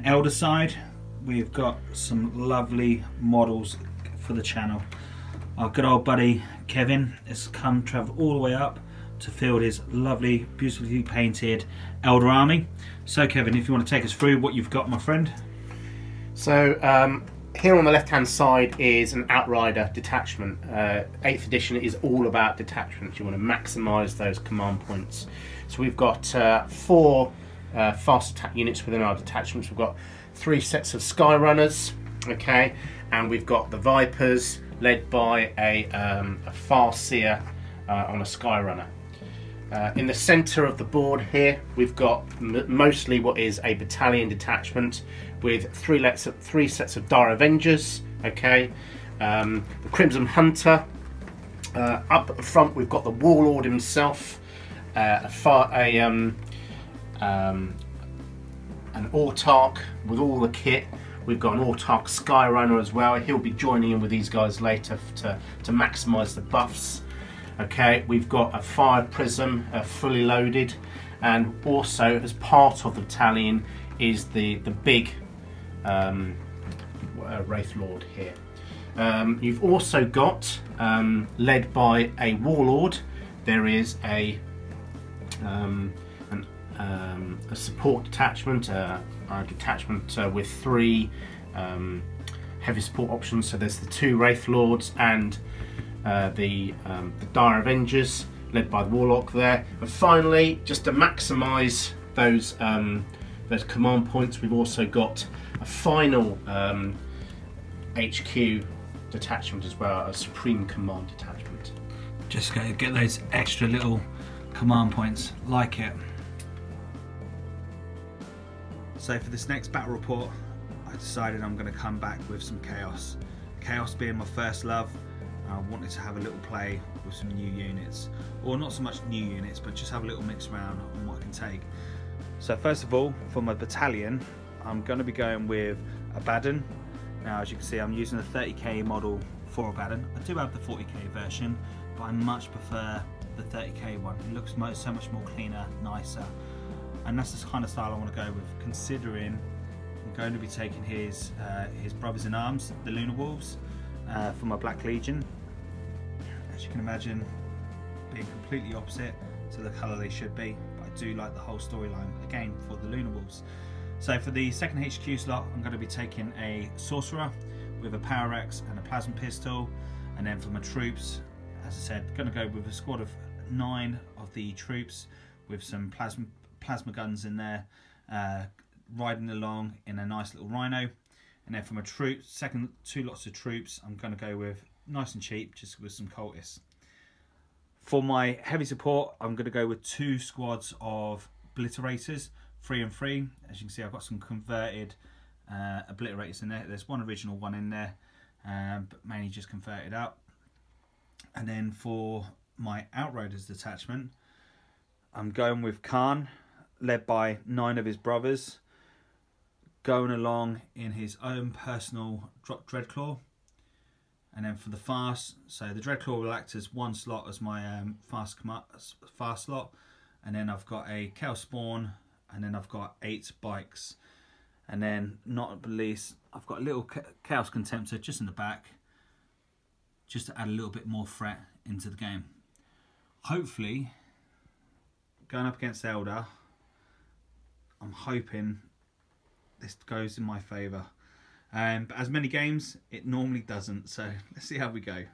Eldar side, we've got some lovely models for the channel. Our good old buddy Kevin has travel all the way up to field his lovely, beautifully painted Eldar army. So Kevin, if you want to take us through what you've got, my friend. So here on the left hand side is an Outrider detachment. 8th edition is all about detachments. You want to maximise those command points. So we've got 4 fast attack units within our detachments. We've got 3 sets of Skyrunners, okay, and we've got the Vipers led by a Farseer on a Skyrunner. In the centre of the board here, we've got mostly what is a battalion detachment with 3 sets of Dire Avengers, okay, the Crimson Hunter. Up at front, we've got the Warlord himself, an Autarch with all the kit. We've got an Autarch Skyrunner as well. He'll be joining in with these guys later to maximise the buffs. Okay, we've got a Fire Prism fully loaded, and also as part of the battalion is the big Wraith Lord here. You've also got, led by a Warlord, there is a support detachment, a detachment with 3 heavy support options. So there's the 2 Wraith Lords and the Dire Avengers led by the Warlock there. And finally, just to maximise those command points, we've also got a final HQ detachment as well, a Supreme Command detachment. Just go get those extra little command points, like it. So for this next battle report, I decided I'm going to come back with some Chaos. Chaos being my first love, I wanted to have a little play with some new units. Or not so much new units, but just have a little mix around on what I can take. So first of all, for my battalion, I'm going to be going with Abaddon. Now as you can see, I'm using a 30k model for Abaddon. I do have the 40k version, but I much prefer the 30k one. It looks so much more cleaner, nicer. And that's the kind of style I want to go with, considering I'm going to be taking his brothers in arms, the Lunar Wolves, for my Black Legion. As you can imagine, being completely opposite to the colour they should be, but I do like the whole storyline, again, for the Lunar Wolves. So for the second HQ slot, I'm going to be taking a Sorcerer with a Power Axe and a Plasma Pistol, and then for my troops, as I said, going to go with a squad of 9 of the troops with some plasma guns in there, riding along in a nice little Rhino. And then for my second 2 lots of troops, I'm going to go with nice and cheap, just with some cultists. For my heavy support, I'm going to go with 2 squads of obliterators, 3 and 3. As you can see, I've got some converted obliterators in there. There's one original one in there, but mainly just converted out. And then for my Outriders detachment, I'm going with Kharn, led by 9 of his brothers, going along in his own personal Dreadclaw. And then for the fast, so the Dreadclaw will act as 1 slot as my fast slot, and then I've got a Chaos Spawn, and then I've got 8 bikes, and then not least, I've got a little Chaos Contemptor just in the back, just to add a little bit more threat into the game. Hopefully, going up against Eldar, I'm hoping this goes in my favour. But as many games, it normally doesn't, so let's see how we go.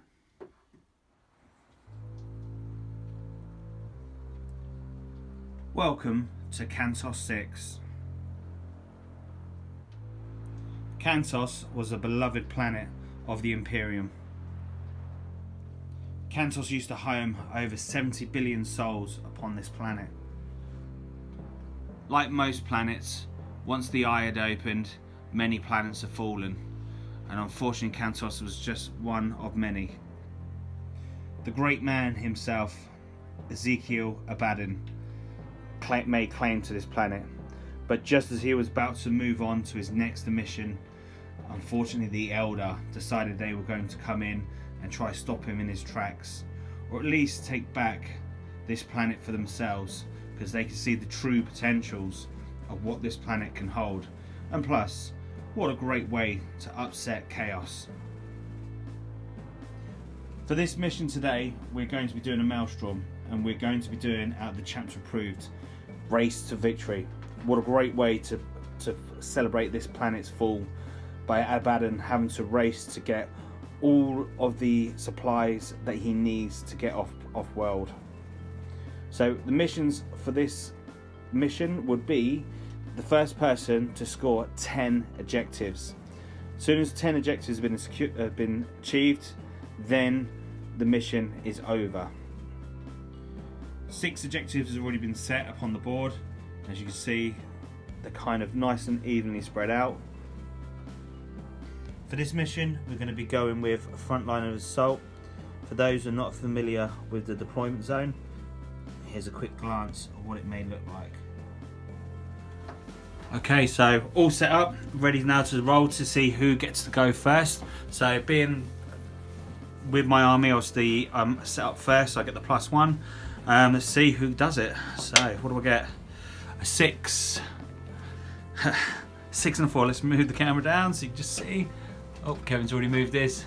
Welcome to Cantos 6. Cantos was a beloved planet of the Imperium. Cantos used to home over 70 billion souls upon this planet. Like most planets, once the eye had opened, many planets have fallen, and unfortunately Cantos was just one of many. The great man himself, Ezekiel Abaddon, made claim to this planet, but just as he was about to move on to his next mission, unfortunately the Eldar decided they were going to come in and try to stop him in his tracks, or at least take back this planet for themselves, because they can see the true potentials of what this planet can hold, And plus, what a great way to upset Chaos. For this mission today, we're going to be doing a Maelstrom, and we're going to be doing out of the Champs Approved Race to Victory. What a great way to celebrate this planet's fall by Abaddon having to race to get all of the supplies that he needs to get off world. So the missions for this mission would be the first person to score 10 objectives. As soon as 10 objectives have been achieved, then the mission is over. 6 objectives have already been set up on the board. As you can see, they're kind of nice and evenly spread out. For this mission, we're going to be going with Frontline of Assault. For those who are not familiar with the deployment zone, here's a quick glance of what it may look like. Okay, so all set up, ready now to roll to see who gets to go first. So being with my army, obviously set up first, so I get the +1. Let's see who does it. So what do I get? A 6. 6 and a 4. Let's move the camera down so you can just see. Oh, Kevin's already moved his.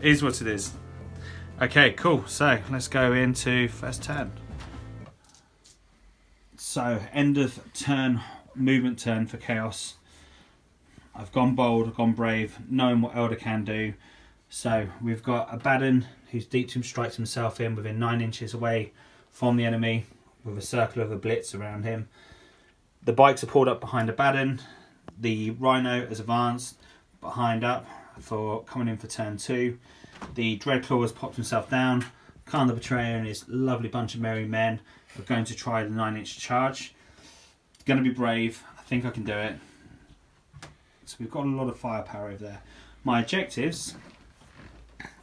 It is what it is. Okay, cool. So let's go into first turn. So end of turn, movement turn for Chaos. I've gone bold, I've gone brave, knowing what Eldar can do. So we've got Abaddon, who's deep tomb strikes himself in within 9 inches away from the enemy, with a circle of a blitz around him. The bikes are pulled up behind Abaddon. The Rhino has advanced behind up for coming in for turn 2. The Dreadclaw has popped himself down. Kharn the Betrayer and his lovely bunch of merry men are going to try the 9-inch charge. It's going to be brave. I think I can do it. So we've got a lot of firepower over there. My objectives,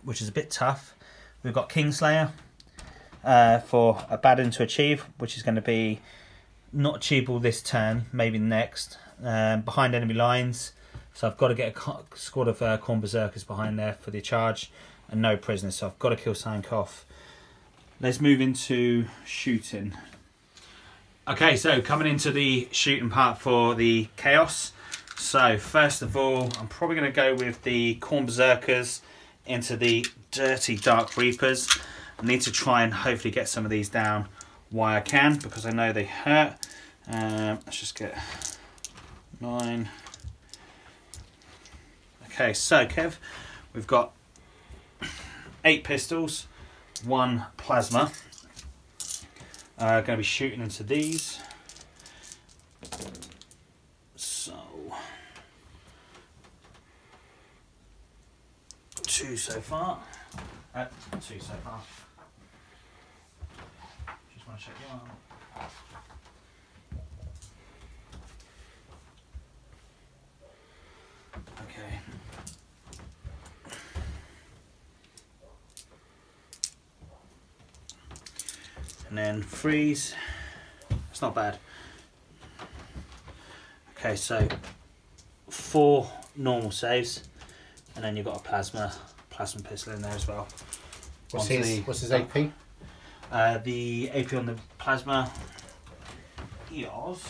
which is a bit tough, we've got Kingslayer for Abaddon to achieve, which is going to be not achievable this turn, maybe next. Behind enemy lines, so I've got to get a squad of Khorne Berserkers behind there for the charge, and no prisoners, so I've got to kill Sank off. Let's move into shooting. Okay, so coming into the shooting part for the Chaos. So first of all, I'm probably going to go with the Khorne Berserkers into the dirty Dark Reapers. I need to try and hopefully get some of these down while I can, because I know they hurt. Let's just get 9. Okay, so Kev, we've got 8 pistols, 1 plasma. Going to be shooting into these. So 2 so far. 2 so far. Just want to check your arm. Okay. And then freeze. It's not bad. Okay, so 4 normal saves, and then you've got a plasma pistol in there as well. What's his AP? The AP on the plasma, EOS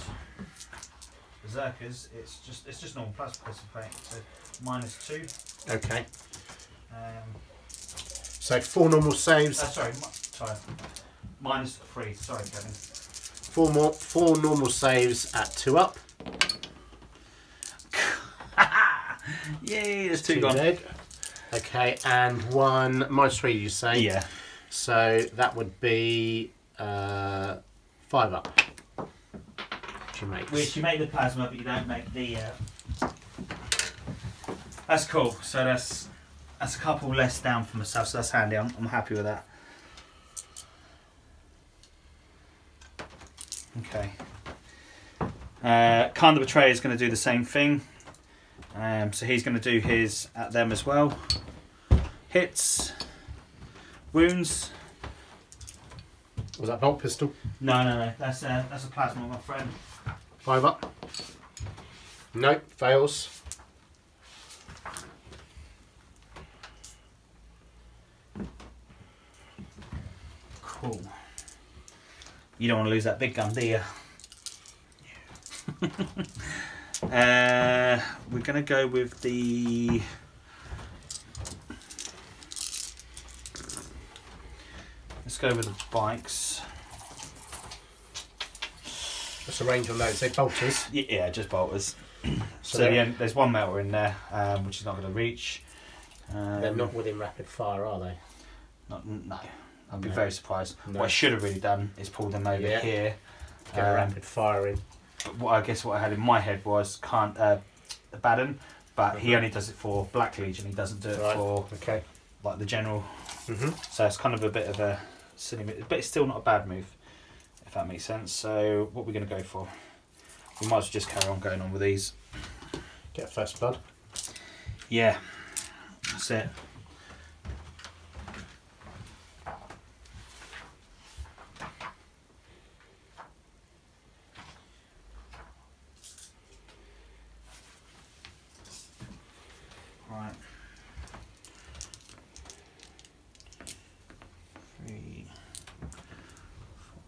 Berserkers, it's just normal plasma pistol paint, so -2. Okay. So 4 normal saves. Sorry. -3. Sorry, Kevin. 4 normal saves at 2 up. Yay! There's 2 gone. Dead. Okay, and 1 -3. You say? Yeah. So that would be 5 up. Which you make the plasma, but you don't make the. That's cool. So that's a couple less down for myself. So that's handy. I'm happy with that. Okay. Kharn the Betrayer is going to do the same thing. So he's going to do his at them as well. Hits. Wounds. Was that bolt pistol? No. That's a plasma, my friend. 5 up. Nope, fails. Cool. You don't want to lose that big gun, do you? We're going to go with the... Let's go with the bikes. What's the range on those? They bolters? Yeah, just bolters. So there's one metal in there, which is not going to reach. They're not within rapid fire, are they? No. I'd be very surprised. No. What I should have really done is pulled them over here. Get a rapid fire in. But I guess what I had in my head was Abaddon, but he only does it for Black Legion. He doesn't do it for like the general. So it's kind of a bit of a silly move, but it's still not a bad move, if that makes sense. So what we're going to go for? We might as well just carry on going on with these. Get first blood. Yeah, that's it. Right. 3,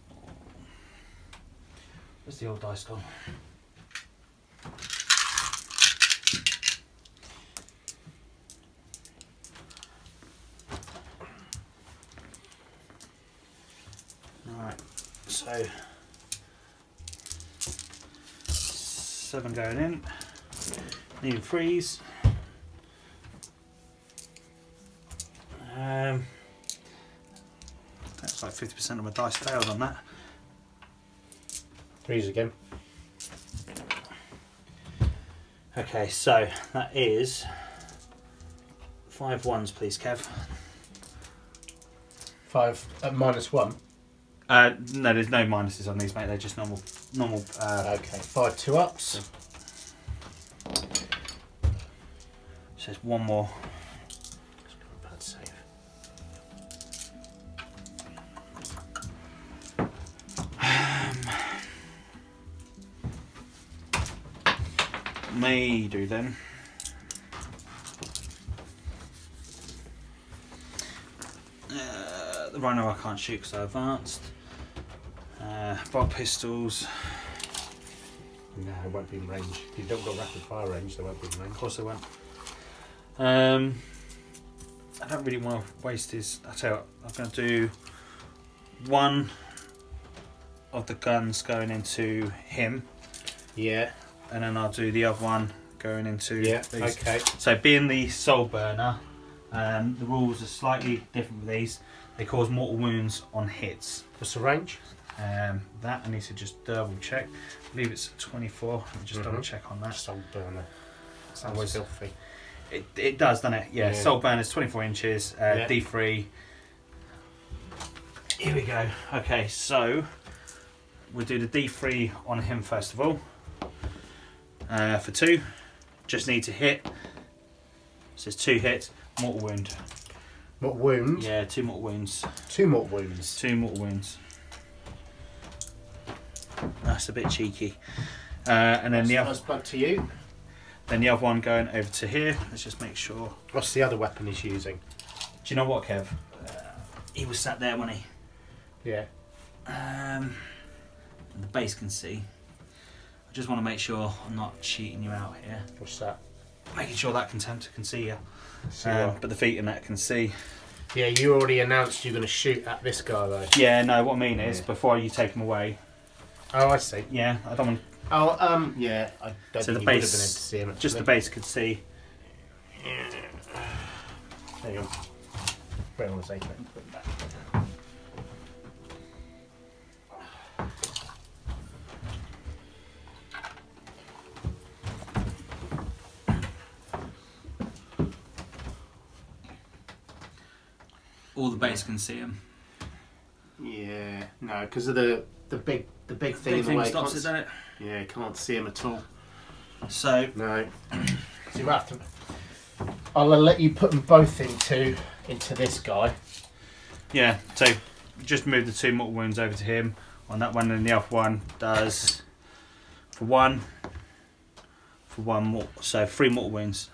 4. Where's the old dice gone? Right, so 7 going in. Need freeze. That's like 50% of my dice failed on that. 3s again. Okay, so that is 5 1s, please, Kev. 5 -1. No, there's no minuses on these, mate. They're just normal. Okay, 5 2-ups. So there's one more. Bad save. May do then. The Rhino I can't shoot because I advanced. Bolt pistols. No, it won't be in range. If you don't got rapid fire range, they won't be in range. Of course they won't. I don't really want to waste his. I tell you what, I'm going to do one of the guns going into him. Yeah. And then I'll do the other one going into these. Okay. So being the soul burner, the rules are slightly different with these. They cause mortal wounds on hits. What's the range? That I need to just double check. I believe it's 24. Let me just double check on that. Soul burner. Sounds filthy. It does, doesn't it? Yeah. Soul burner is 24 inches. D3. Here we go. Okay, so we'll do the D3 on him first of all. For 2, just need to hit. It says 2 hits, mortal wound. Mortal wound? Yeah, 2 mortal wounds. 2 mortal wounds. 2 mortal wounds. That's a bit cheeky. And then the other. First blood to you. Then the other one going over to here. Let's just make sure. What's the other weapon he's using? Do you know what, Kev? He was sat there, wasn't he? Yeah. The base can see. I just want to make sure I'm not cheating you out here. What's that? Making sure that contemptor can see you. But the feet in that can see. Yeah, you already announced you're going to shoot at this guy though. Yeah, no, what I mean is before you take him away. Oh, I see. Yeah, I don't want. Oh, yeah, I don't So think the you would have base, been able to see him. Actually. just the base could see. Hang on. Where was I? All the base can see him. Yeah, no, because of the big thing in the way. Stops it, doesn't it? Yeah, can't see him at all. So no. So you have to. I'll let you put them both into this guy. Yeah. So just move the 2 mortal wounds over to him on that one, and the other one does for one more. So 3 mortal wounds.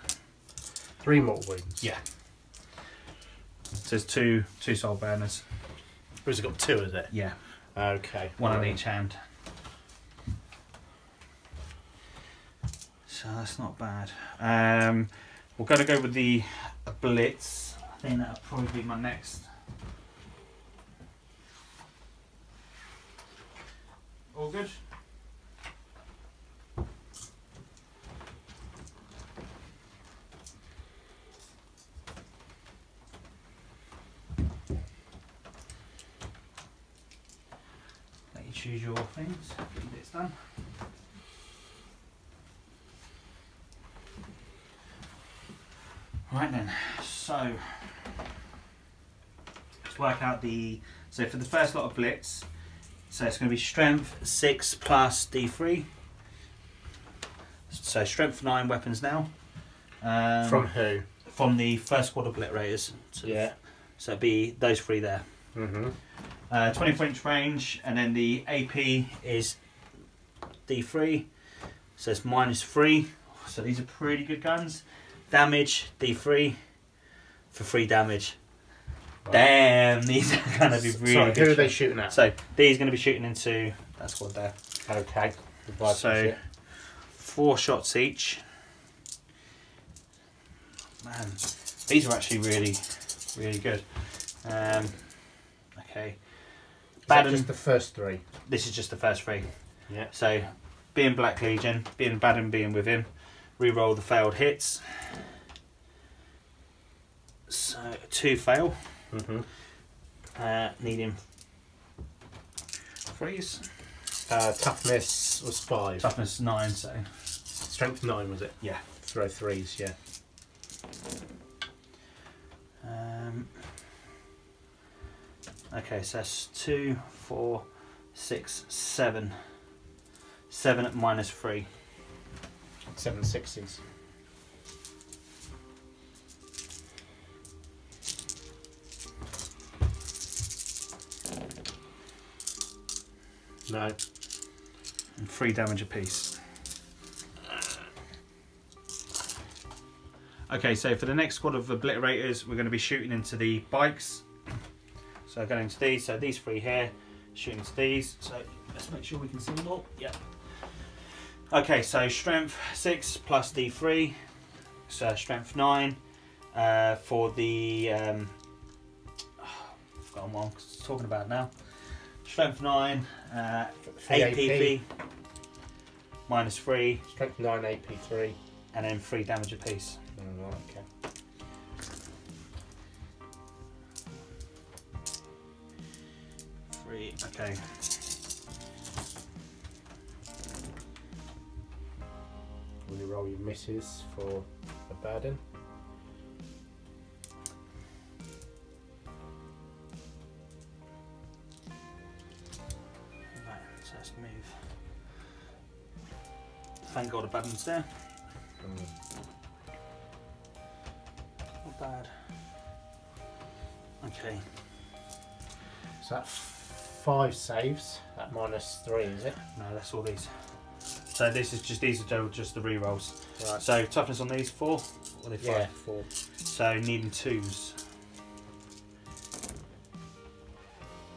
3 mortal wounds. Yeah. So there's two soul burners. Who's got 2? Is it? Yeah. Okay. One on each hand. so that's not bad. We're going to go with the Blitz. I think that'll probably be my next. All good? Let you choose your things, get your bits done. Right then, so let's work out so for the first lot of Blitz, so it's going to be strength 6 plus D3. So strength 9 weapons now. From who? From the first squad of Blitz. So yeah. So it'd be those 3 there. 24-inch range, and then the AP is D3. So it's -3. So these are pretty good guns. Damage D3 for 3 damage. Right. Damn, these are going to be really Sorry, good. who are they shooting at? So these are going to be shooting into that squad there. Okay. So 4 shots each. Man, these are actually really, really good. Okay. Abaddon, just the first 3? This is just the first 3. Yeah. So being Black Legion, being Abaddon being with him, reroll the failed hits. So 2 fail. Needing 3s. Toughness was 5. Toughness 9, so. Strength 9 was it? Yeah. Throw 3s, yeah. Okay, so that's 2, 4, 6, 7. 7 at -3. 7 6s. No. And 3 damage apiece. Okay, so for the next squad of obliterators, we're going to be shooting into the bikes. So going into these, so these 3 here, shooting into these. So let's make sure we can see them all. Yep. Okay, so strength 6 plus D3, so strength 9 for the. I've forgotten what I'm talking about now. Strength 9, APV -3. Strength 9, AP3. And then 3 damage apiece. Oh, okay. Okay. Will you roll your misses for Abaddon? Right, so let's move. Thank God Abaddon's there. Not bad. Okay. So that's 5 saves at -3, is it? No, that's all these. So this is just these are just the re-rolls. Right. So toughness on these 4, or they 5? Yeah, 4. So needing 2s.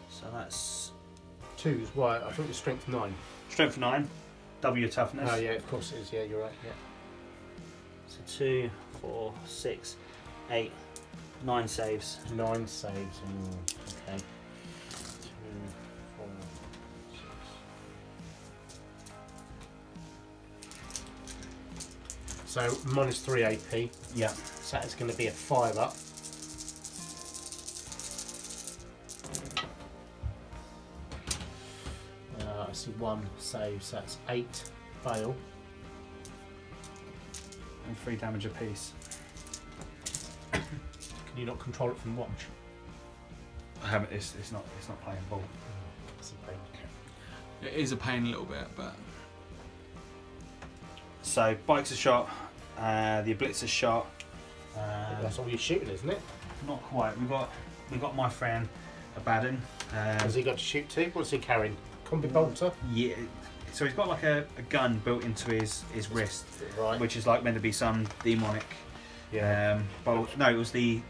So that's 2s. Why? I thought it was strength 9. strength 9. Double your toughness. Oh yeah, of course it is. Yeah, you're right. Yeah. So 2, 4, 6, 8, 9 saves. 9 saves. Okay. 2, 4, 6. So -3 AP. Yeah. So that's going to be a 5 up. I see 1 save, so that's 8 fail. And 3 damage apiece. Can you not control it from watch? I haven't. It's not playing ball. It's a pain. It is a pain a little bit, but So bikes are shot. The Blitz is shot. That's all you're shooting, isn't it? Not quite. We got my friend Abaddon. Has he got to shoot too? What's he carrying? Combi bolter? Yeah. So he's got like a gun built into his wrist, Right. which is like meant to be some demonic. Yeah. Bolt. No, it was the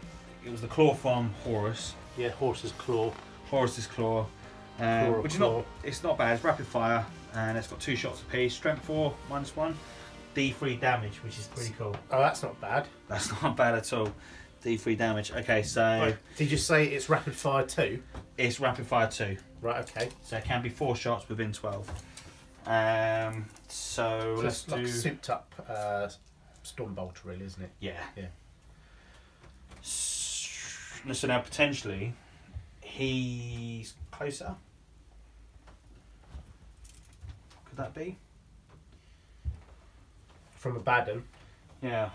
claw from Horus. Yeah, horse's claw. Horus's claw. Which is not. It's not bad. It's rapid fire, and it's got 2 shots apiece. Strength 4 -1. D3 damage, which is pretty cool. Oh, that's not bad. That's not bad at all. D3 damage. Okay, so Right. Did you say it's rapid fire 2? it's rapid fire 2. Right. Okay. So it can be 4 shots within 12. So let's it's like do. a souped up Stormbolter, really, isn't it? Yeah. Yeah. So now potentially he's closer. Could that be? From Abaddon. Yeah.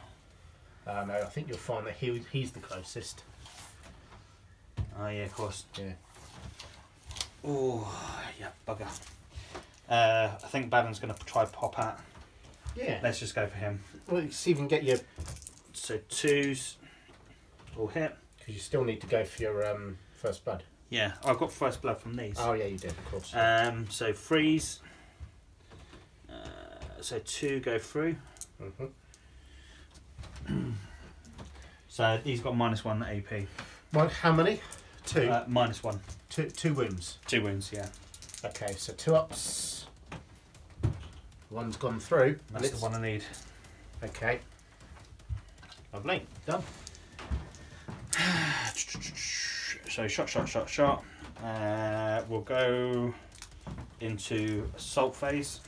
No, I think you'll find that he's the closest. Oh yeah, of course. Yeah. Oh yeah, bugger. I think Abaddon's going to try pop out. Yeah. Let's just go for him. Well, you see if you can get your... So 2s will hit. Because you still need to go for your first blood. Yeah, I've got first blood from these. Oh yeah, you did, of course. So 3s. So 2 go through. So he's got -1 AP. Right, how many? 2? -1. Two wounds. 2 wounds, yeah. Okay, so 2 ups. One's gone through. That's the one I need. Okay. Lovely. Done. So shot. We'll go into assault phase.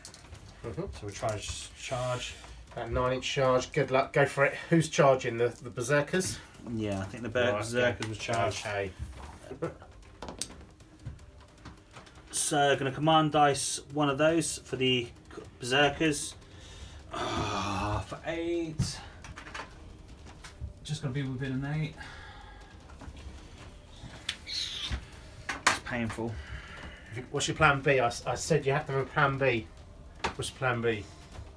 So we'll try to charge. That 9-inch charge. Good luck. Go for it. Who's charging? The Berserkers? Yeah, I think the Right, Berserkers was charged. Okay. So going to command dice one of those for the Berserkers. For 8. Just going to be within an 8. It's painful. What's your plan B? I said you have to have a plan B. What's your plan B?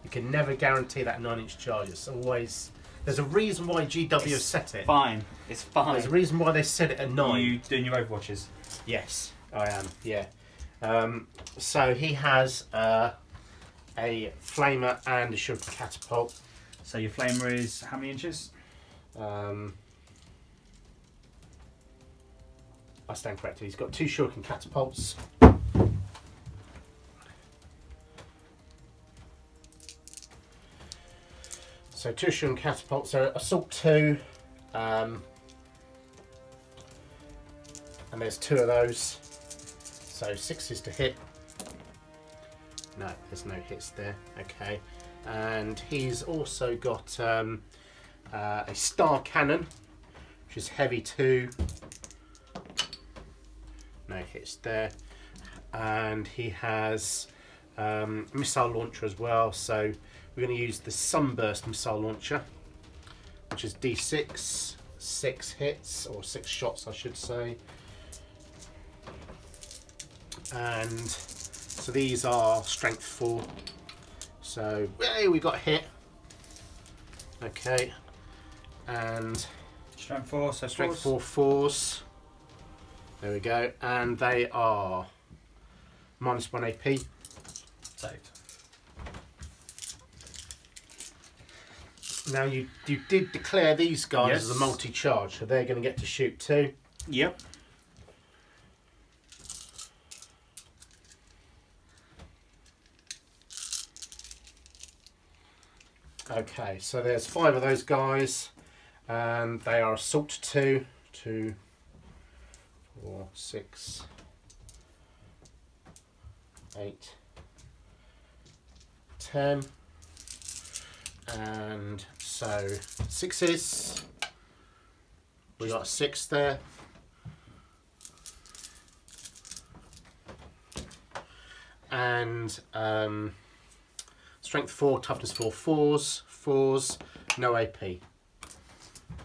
You can never guarantee that 9-inch charge. It's always... There's a reason why GW has set it. Fine. It's fine. There's a reason why they set it at 9. Are you doing your Overwatches? Yes, I am. Yeah. So he has a flamer and a shuriken catapult. So your flamer is how many inches? I stand corrected. He's got 2 shuriken catapults. So 2 shuriken catapults. So assault 2, and there's 2 of those. So 6s to hit. No, there's no hits there. Okay, and he's also got a star cannon, which is heavy 2. No hits there, and he has a missile launcher as well. So we're going to use the Sunburst missile launcher, which is D6, 6 hits or 6 shots, I should say. And so these are strength 4. So hey, we got hit. Okay, and Strength 4. So strength 4 4s. There we go, and they are -1 AP. Saved. Now you did declare these guys Yes. as a multi-charge, so they're going to get to shoot too. Yep. Okay, so there's 5 of those guys, and they are assault 2, 2, 4, 6, 8, 10, and so 6s. We got 6 there. And strength 4, toughness 4, 4s, no AP.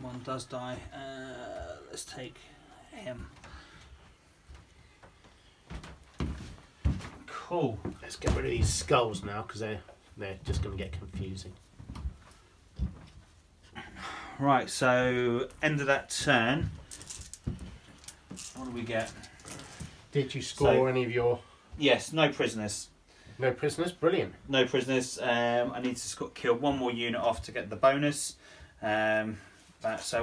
One does die. Let's take him. Cool. Let's get rid of these skulls now, because they're just going to get confusing. Right, so end of that turn. What do we get? Did you score So- any of your... Yes, no prisoners. No prisoners? Brilliant. No prisoners. I need to kill 1 more unit off to get the bonus. So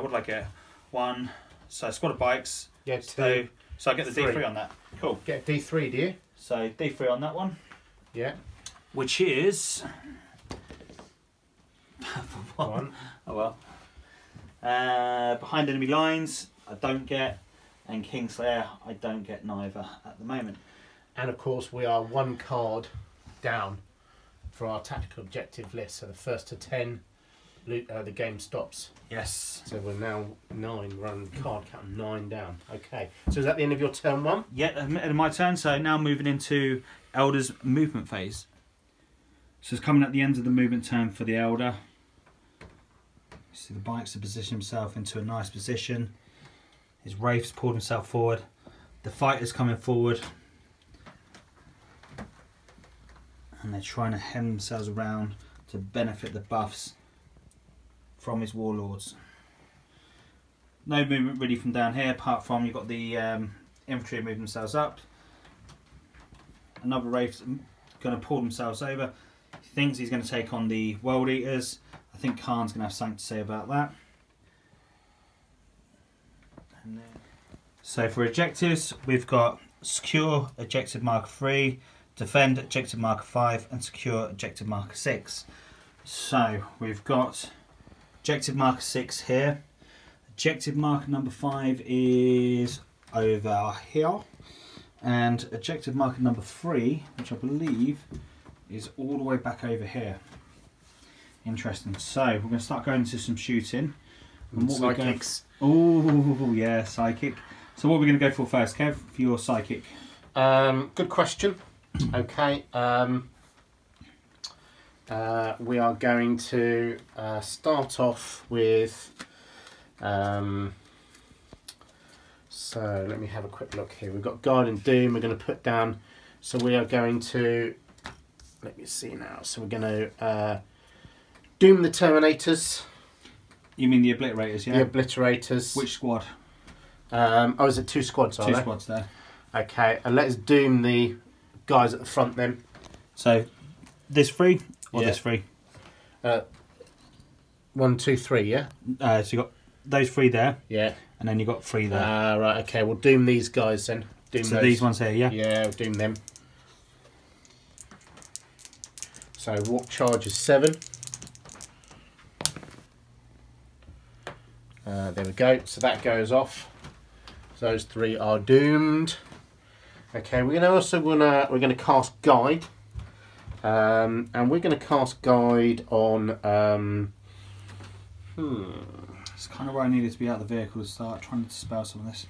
what did I get? 1. So squad of bikes. Yeah, 2. So I get the 3. D3 on that. Cool. Get a D3, do you? So D3 on that one. Yeah. Which is One. Oh well. Behind enemy lines, I don't get, and Kingslayer, I don't get neither at the moment. And of course, we are 1 card down for our tactical objective list. So the first to 10, the game stops. Yes. So we're now 9. We're on card count 9 down. Okay. So is that the end of your turn 1? Yeah, end of my turn. So now moving into Elder's movement phase. So it's coming at the end of the movement turn for the Elder. See the bikes to position himself into a nice position. His Wraith's pulled himself forward. The fighter's coming forward. And they're trying to hem themselves around to benefit the buffs from his warlords. No movement really from down here, apart from you've got the infantry moving themselves up. Another Wraith's going to pull themselves over. He thinks he's going to take on the World Eaters. I think Kharn's going to have something to say about that. So for objectives, we've got secure objective marker 3, defend objective marker 5, and secure objective marker 6. So we've got objective marker 6 here. Objective marker number 5 is over here. And objective marker number 3, which I believe is all the way back over here. Interesting. So we're going to start going into some shooting. And what Psychics. Oh yeah, psychic. So what are we going to go for first, Kev, for your psychic? Good question. Okay. We are going to start off with. So let me have a quick look here. We've got Guard and Doom. We're going to put down. So we are going to. Let me see now. So we're going to Doom the Terminators. You mean the Obliterators, yeah? The Obliterators. Which squad? Oh, is it 2 squads? Two squads there. Okay, and let's doom the guys at the front then. So this 3 or Yeah. this 3? 1, 2, 3, yeah? So you got those 3 there, Yeah. and then you got 3 there. Right, okay, we'll doom these guys then. Doom So those. these ones here, yeah? Yeah, we'll doom them. So warp charge is 7. There we go. So that goes off. So those 3 are doomed. Okay, we're gonna cast Guide, and we're gonna cast Guide on. It's kind of where I needed to be out of the vehicle to start trying to dispel some of this.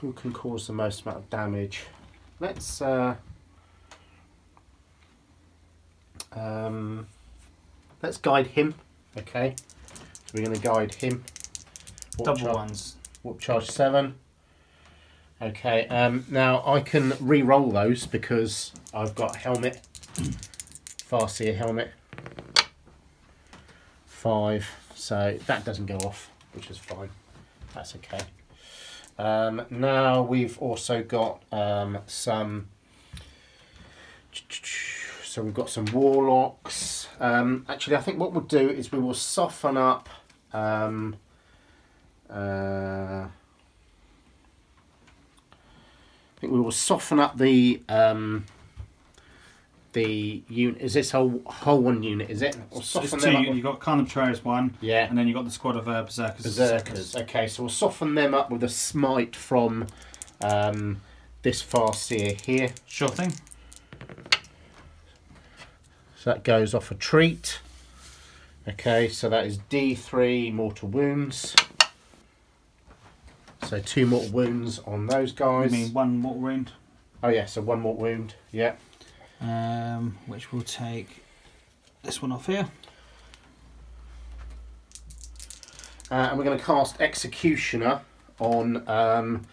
Who can cause the most amount of damage? Let's guide him. Okay, so we're going to guide him. Double ones. Warp charge 7. Okay, now I can re-roll those because I've got helmet, Farseer helmet, 5. So that doesn't go off, which is fine. That's okay. Now we've also got some. So we've got some warlocks. Actually, I think what we'll do is we will soften up. I think we will soften up the unit. Is this whole one unit? Is it? Or soften It's them 2. up. You've got Khan of Betrayers 1, Yeah. and then you've got the squad of Berserkers. Berserkers. Okay, so we'll soften them up with a smite from this Farseer here. Sure thing. So that goes off a treat. Okay, so that is D3 mortal wounds. So 2 mortal wounds on those guys. You mean 1 mortal wound? Oh yeah, so 1 mortal wound. Yeah. Which will take this one off here. And we're going to cast Executioner on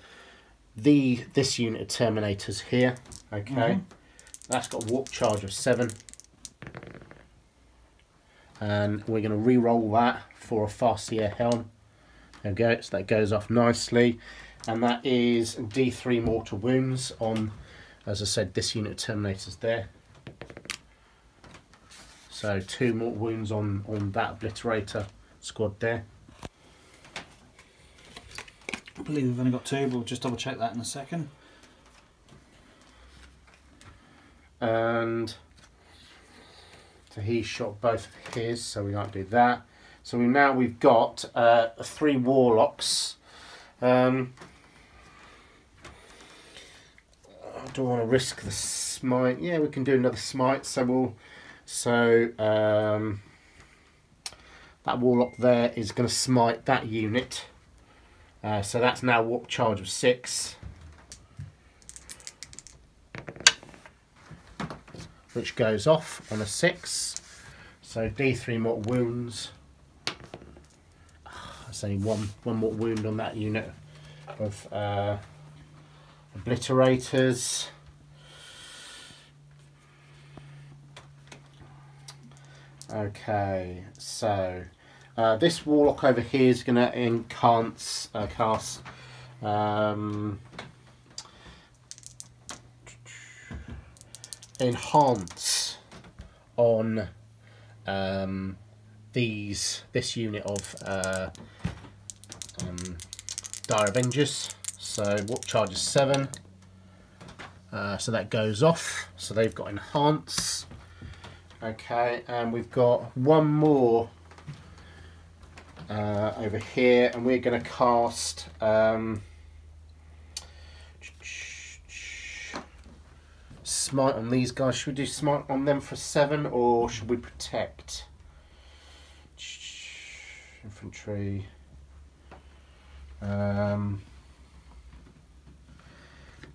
this unit of Terminators here. Okay, that's got warp charge of 7, and we're going to re-roll that for a Farseer helm. There we go. So that goes off nicely, and that is D3 mortal wounds on, as I said, this unit of Terminators there. So 2 mortal wounds on that Obliterator squad there. I believe we've only got 2, but we'll just double check that in a second. And So he shot both of his, so we can't do that. So we've got 3 warlocks. Do I want to risk the smite? Yeah, we can do another smite. So that warlock there is going to smite that unit. So that's now warp charge of 6, which goes off on a 6. So D3 mortal wounds. That's only one mortal wound on that unit of obliterators. Okay, so this warlock over here is going to cast enhance on this unit of Dire Avengers. So warp charge is 7, so that goes off. So they've got enhance. Okay, and we've got one more over here, and we're going to cast smite on these guys. Should we do smite on them for 7, or should we protect? Infantry.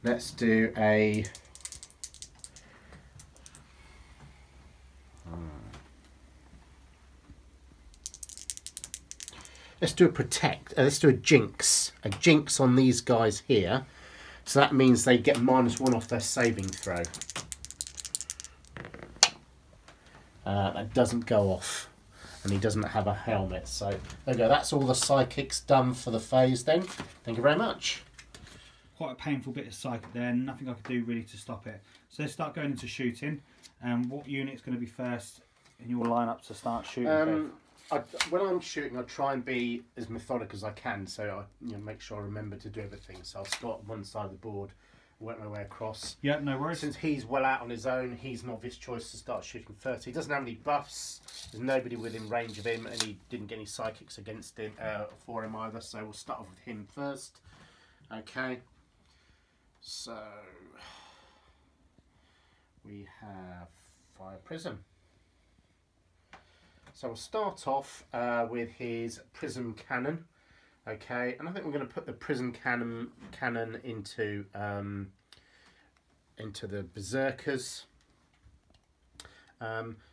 Let's do a protect. Let's do a jinx. A jinx on these guys here. So that means they get -1 off their saving throw. That doesn't go off. And he doesn't have a helmet. So there we go. That's all the psychics done for the phase then. Thank you very much. Quite a painful bit of psychic there. Nothing I could do really to stop it. So let's start going into shooting. What unit's going to be first in your lineup to start shooting? When I'm shooting, I try and be as methodic as I can, so I make sure I remember to do everything. So I'll start on one side of the board, work my way across. Yeah, no worries. Since he's well out on his own, he's an obvious choice to start shooting first. He doesn't have any buffs. There's nobody within range of him, and he didn't get any psychics against him for him either. So we'll start off with him first. Okay. So we have Fire Prism. So we'll start off with his Prism Cannon, okay, and I think we're going to put the Prism Cannon into the Berserkers.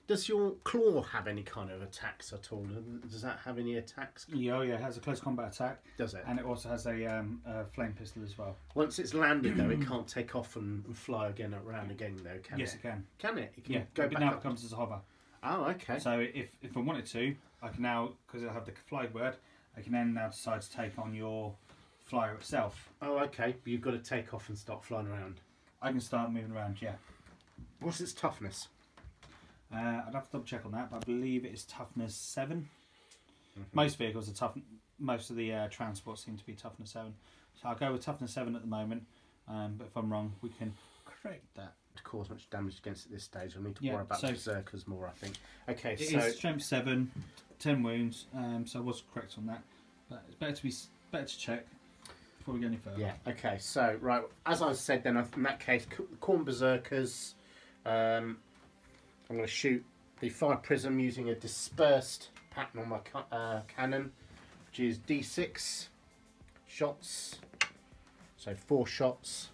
Does your Claw have any kind of attacks at all? Does that have any attacks? Yeah, it has a close combat attack. Does it? And it also has a flame pistol as well. Once it's landed, though, it can't take off and fly again around again, though, can it? Yes, it can. Can it? It can Yeah, go but back now up. it comes as a hover. Oh, okay. So if I wanted to, I can now, because I have the fly word, I can then now decide to take on your flyer itself. Oh, okay. But you've got to take off and start flying around. I can start moving around, yeah. What's its toughness? I'd have to double check on that, but I believe it is toughness 7. Most vehicles are tough. Most of the transports seem to be toughness 7. So I'll go with toughness 7 at the moment. But if I'm wrong, we can correct that. To cause much damage against at this stage, we'll need to worry about Berserkers more, I think. Okay, it is strength 7, 10 wounds. So I was correct on that, but it's better to check before we go any further. Yeah. Okay. So right, as I said, then in that case, Khorne Berserkers. I'm going to shoot the Fire Prism using a dispersed pattern on my cannon, which is D6 shots. So 4 shots.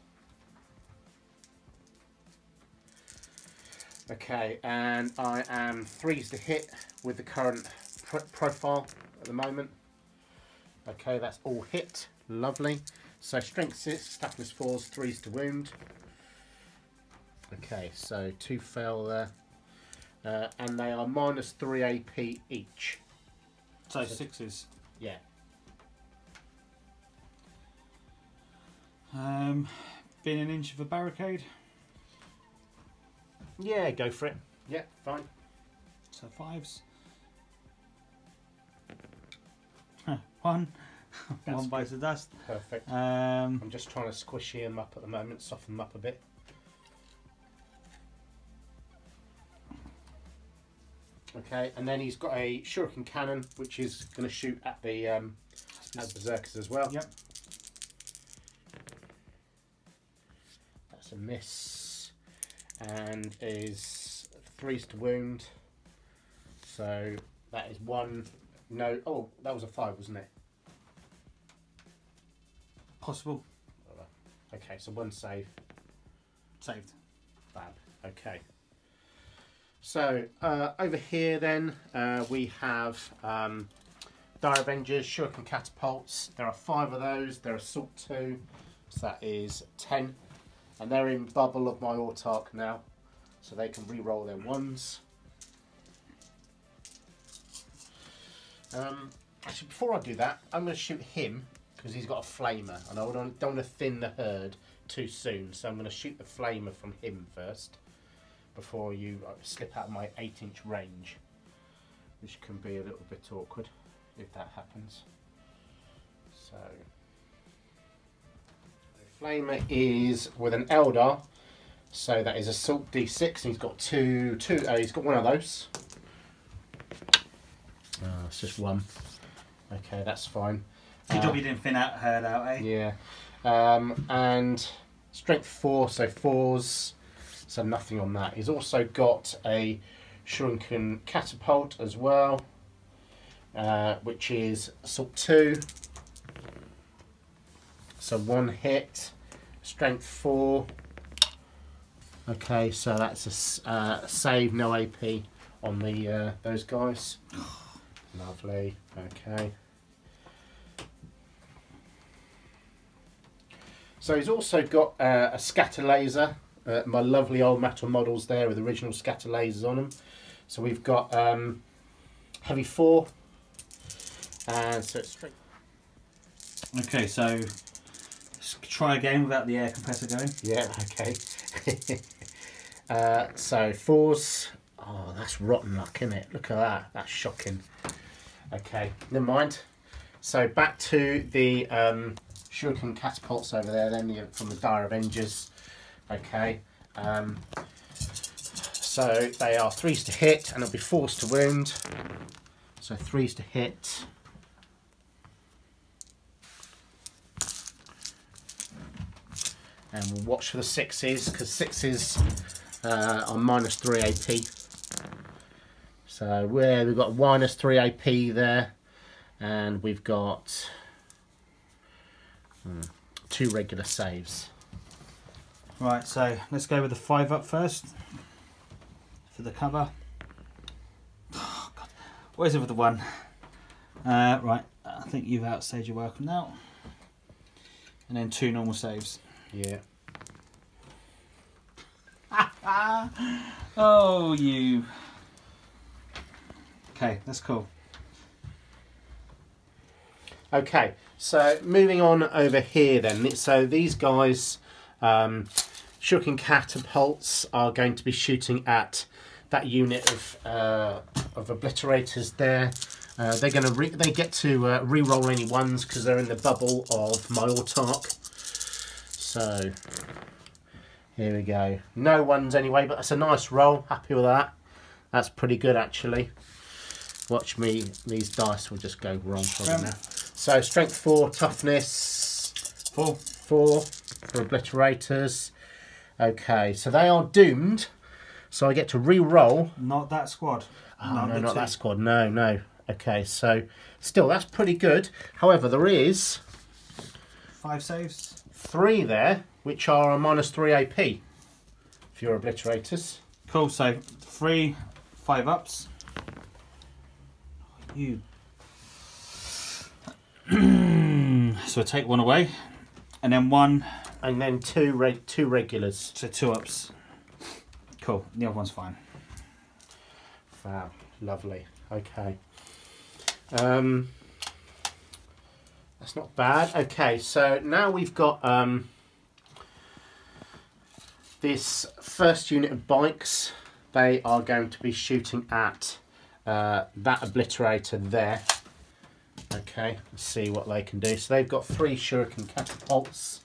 Okay, and I am 3s to hit with the current profile at the moment. Okay, that's all hit. Lovely. So strength 6, toughness 4s, 3s to wound. Okay, so 2 fail there. And they are -3 AP each. So 6s. Yeah. Being an inch of a barricade. Yeah, go for it. Yeah, fine. So 5s. 1. One bites the dust. Perfect. I'm just trying to squish him up at the moment, soften him up a bit. Okay, and then he's got a shuriken cannon, which is going to shoot at the berserkers as well. Yep. That's a miss, and is 3s to wound. So that is 1. No, oh, that was a 5, wasn't it? Possible. Okay, so 1 save. Saved. Fab. Okay. So over here then we have Dire Avengers, Shuriken Catapults. There are 5 of those. They're Assault 2, so that is 10. And they're in bubble of my Autarch now, so they can re-roll their 1s. Actually, before I do that, I'm going to shoot him because he's got a flamer, and I don't want to thin the herd too soon. So I'm going to shoot the flamer from him first before you slip out of my 8-inch range, which can be a little bit awkward if that happens. So the flamer is with an Eldar, so that is Assault D6. He's got he's got 1 of those. It's just 1. Okay, that's fine. Good job you didn't thin out herd out, eh? Yeah. And strength 4, so 4s. So nothing on that. He's also got a Shuriken Catapult as well, which is Assault 2. So 1 hit. Strength 4. Okay, so that's a save, no AP on the those guys. Lovely. Okay. So he's also got a scatter laser. My lovely old metal models there with original scatter lasers on them. So we've got heavy 4, and so it's straight. Okay, so let's try again without the air compressor going. Yeah. Okay. So 4s. Oh, that's rotten luck, isn't it? Look at that. That's shocking. Okay, never mind. So back to the Shuriken Catapults over there then from the Dire Avengers. Okay, so they are 3s to hit and it'll be 4s to wound. So 3s to hit. And we'll watch for the 6s, because 6s are -3 AP. So we've got -3 AP there, and we've got 2 regular saves. Right, so let's go with the 5 up first for the cover. Oh, God. What is it with the 1? Right, I think you've outstayed your welcome now. And then 2 normal saves. Yeah. Oh, you. Okay, that's cool. Okay, so moving on over here then. So these guys, Shuriken Catapults, are going to be shooting at that unit of obliterators there. They're going to they get to re-roll any 1s because they're in the bubble of my Autarch. So here we go. No 1s anyway, but that's a nice roll. Happy with that. That's pretty good actually. Watch me. These dice will just go wrong probably now. So strength 4, toughness 4 for obliterators. Okay, so they are doomed. So I get to re-roll. Not that squad. Oh, no, not that squad. No, no. Okay, so still that's pretty good. However, there is 5 saves. 3 there, which are a -3 AP for your obliterators. Cool. So 3 5 ups. You. So I take 1 away, and then 1, and then two regulars. So 2 ups. Cool. The other one's fine. Wow, lovely. Okay. That's not bad. Okay, so now we've got this first unit of bikes. They are going to be shooting at that obliterator there. Okay, let's see what they can do. So they've got 3 Shuriken Catapults.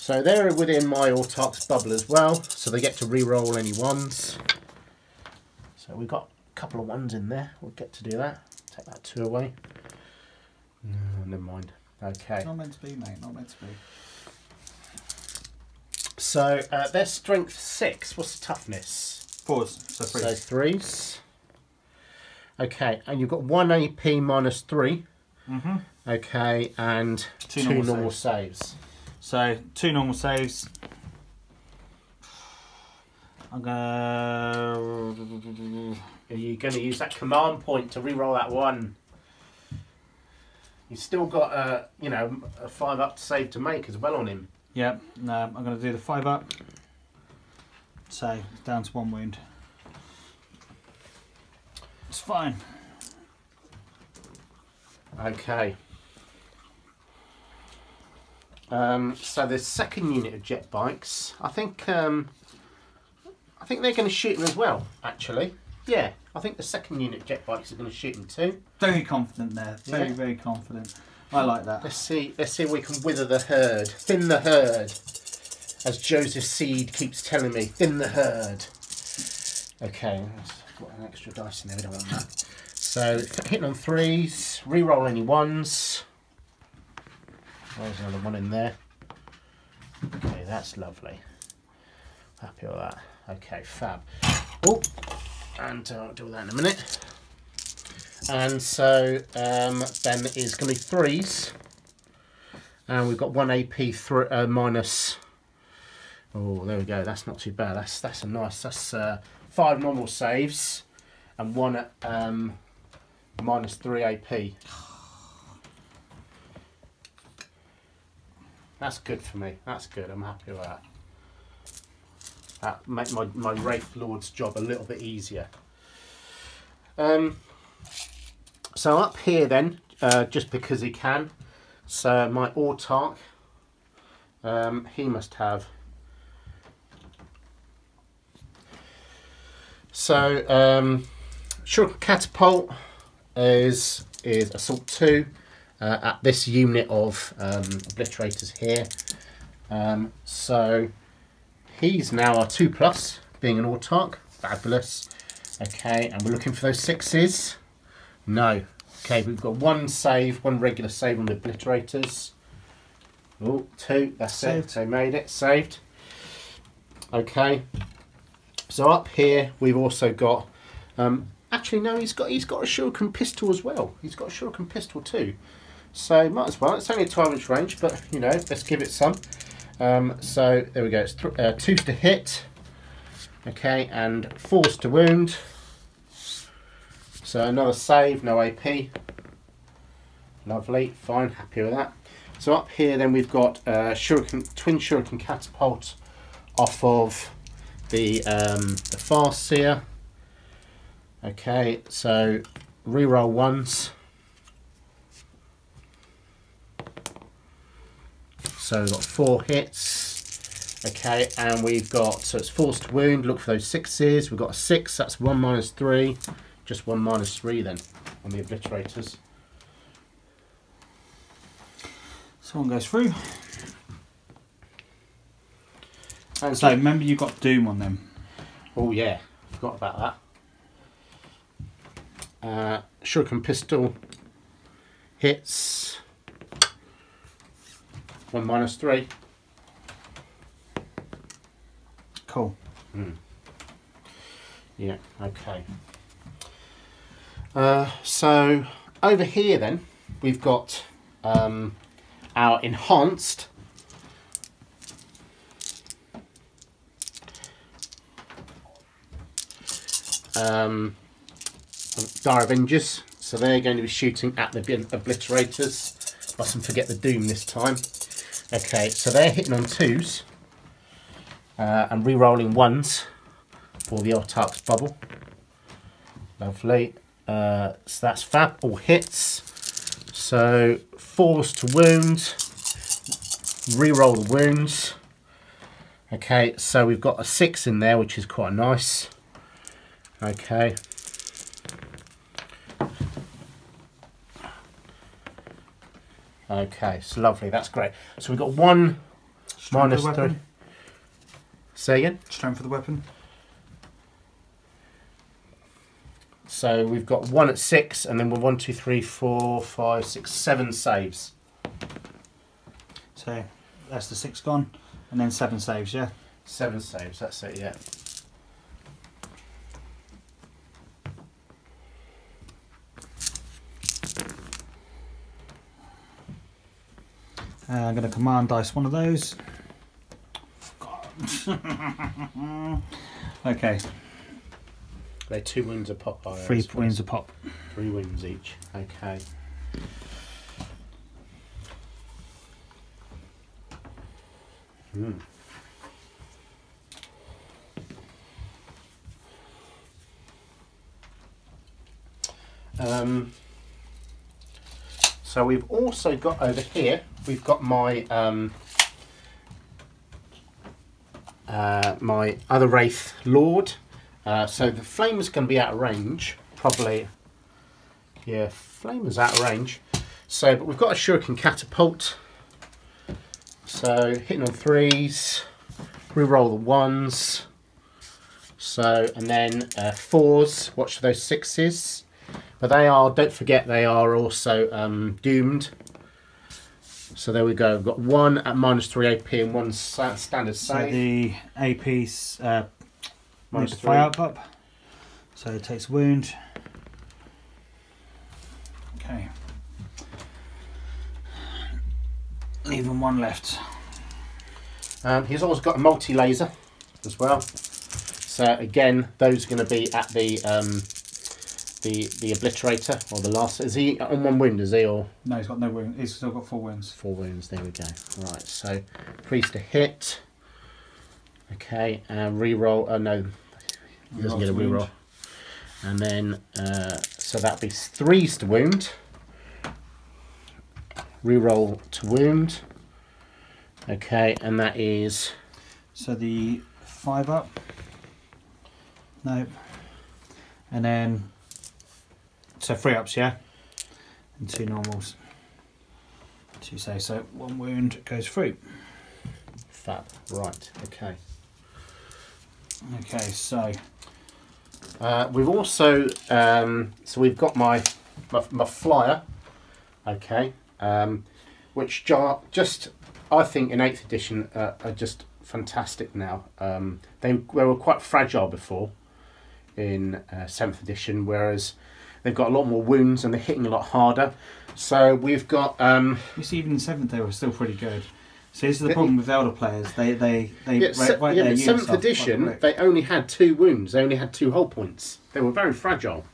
So they're within my Autarch's bubble as well, so they get to re-roll any ones. So we've got a couple of ones in there. We'll get to do that. Take that 2 away. No, never mind. Okay. Not meant to be, mate. Not meant to be. So their strength 6. What's the toughness? 4s. So 3s. So 3s. Okay, and you've got 1 AP minus 3. Mm-hmm. Okay, and 2 normal saves. So 2 normal saves. I'm gonna. Are you going to use that command point to re-roll that 1? You've still got a 5 up save to make as well on him. Yep. No, I'm gonna do the 5 up. So down to 1 wound. It's fine. Okay. So the second unit of jet bikes, I think they're going to shoot them as well. Actually, yeah, I think the second unit of jet bikes are going to shoot them too. Very confident there. Very, Yeah. very confident. I like that. Let's see if we can wither the herd, thin the herd, as Joseph Seed keeps telling me, thin the herd. Okay, let's put an extra dice in there. We don't want that. So hitting on 3s, re-roll any 1s. There's another 1 in there. Okay, that's lovely. Happy with that. Okay, fab. Oh, and I'll do that in a minute. And so then is going to be 3s, and we've got 1 AP minus. Oh, there we go. That's not too bad. That's a nice. That's 5 normal saves, and 1 minus 3 AP. That's good for me. That's good. I'm happy with that. That make my Wraith Lord's job a little bit easier. So up here then, just because he can, so my Autarch, he must have. So Shuriken Catapult is Assault 2 at this unit of obliterators here. So he's now our 2+, being an Autarch. Fabulous. Okay, and we're looking for those 6s. No. Okay, we've got 1 save, 1 regular save on the obliterators. Oh, 2. That's Saved. it. So made it. Saved. Okay. So up here we've also got. Actually, no. He's got a Shuriken pistol as well. He's got a Shuriken pistol too. So might as well. It's only a 12-inch range, but let's give it some. So there we go. It's 2s to hit. Okay, and 4s to wound. So another save, no AP. Lovely, fine, happy with that. So up here then we've got twin Shuriken Catapult off of the Farseer. Okay, so reroll 1s. So we've got 4 hits. Okay, and we've got, so it's 4s to wound, look for those 6s. We've got a 6, that's 1 minus 3. Just 1 minus 3 then on the obliterators. Someone goes through. And So remember you got Doom on them. oh yeah, forgot about that. Shuriken pistol hits 1 minus 3. Cool. Yeah, okay. So over here then we've got our enhanced Dire Avengers. So they're going to be shooting at the obliterators. Mustn't forget the Doom this time. Okay, so they're hitting on 2s and re-rolling 1s for the Autarch's bubble. Lovely. So that's fab. All hits. So 4s to wound. Re-roll the wounds. Okay, so we've got a 6 in there, which is quite nice. Okay. Okay, so lovely. That's great. So we've got 1 Minus 3. Say again? Strength for the weapon. So we've got 1 at 6, and then we're 1, 2, 3, 4, 5, 6, 7 saves. So that's the 6 gone, and then 7 saves, yeah? 7 saves, that's it, yeah. I'm going to command dice one of those. Okay. They're 2 wounds a pop. 3 wounds a pop. 3 wounds each. Okay. So we've also got over here, we've got my my other Wraith Lord. So the Flamer's going to be out of range, probably. Yeah, Flamer's out of range. So, but we've got a Shuriken Catapult. So hitting on 3s, re-roll the 1s. So, and then 4s, watch for those 6s. But they are, don't forget, they are also doomed. So there we go. We've got 1 at -3 AP and 1 standard save. So the AP's -3 fire up. So it takes a wound. Okay. Leaving 1 left. He's always got a multi-laser as well. So again, those are going to be at the obliterator or the last. Is he on 1 wound? Is he or? No, he's got no wound. He's still got 4 wounds. 4 wounds. There we go. Right. So priest to hit. Okay, and re-roll. Oh no, he doesn't get a re-roll. And then so that'd be 3s to wound. Re-roll to wound. Okay, and that is. So the 5 up. Nope. And then. So 3 ups, yeah? And 2 normals. 2 saves. So 1 wound goes through. Fab. Right. Okay. Okay, so. We've also. So we've got my flyer. Okay. Which just I think in 8th edition are just fantastic now. They were quite fragile before in 7th edition, whereas they've got a lot more wounds and they're hitting a lot harder. So we've got. You see, even in 7th they were still pretty good. So this is the problem with Eldar players. They but 7th edition they only had 2 wounds. They only had 2 hull points. They were very fragile,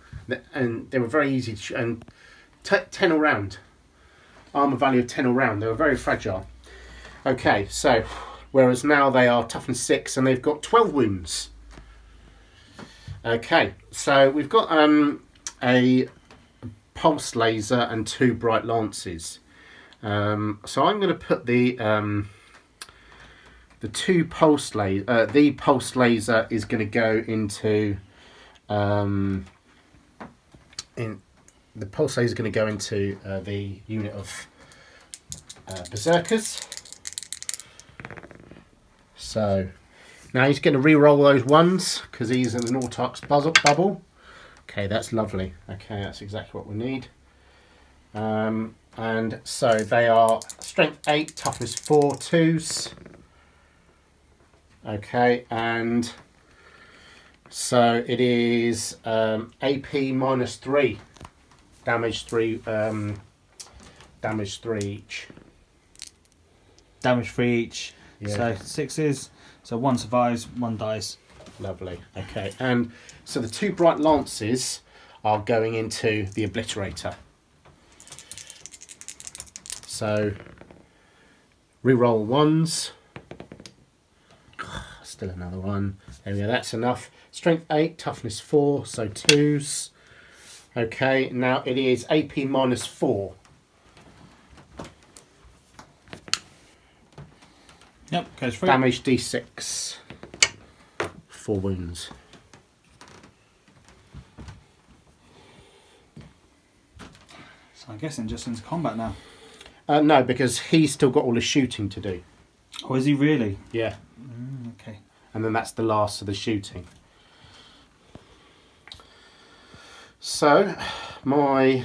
and they were very easy to, and 10 all round. Armour value of 10 all round. They were very fragile. Okay, so whereas now they are toughness 6 and they've got 12 wounds. Okay, so we've got a pulse laser and 2 bright lances. So I'm going to put the 2 pulse laser. The pulse laser is going to go into the pulse laser is going to go into the unit of berserkers. So now he's going to re-roll those 1s because he's in an Autarch's bubble. Okay, that's lovely. Okay, that's exactly what we need. And so they are strength 8, toughness 4, 2s. Okay, and so it is AP -3, damage 3, damage 3 each. Damage 3 each. Yeah. So 6s. So 1 survives, 1 dies. Lovely. Okay, and so the 2 bright lances are going into the obliterator. So re-roll 1s. Still another 1. There we go. That's enough. Strength 8, toughness 4, so 2s. Okay, now it is AP -4. Yep, goes through. Damage D6. 4 wounds. So I'm guessing just into combat now. No, because he's still got all his shooting to do. Oh, is he really? Yeah. Okay. And then that's the last of the shooting. So, my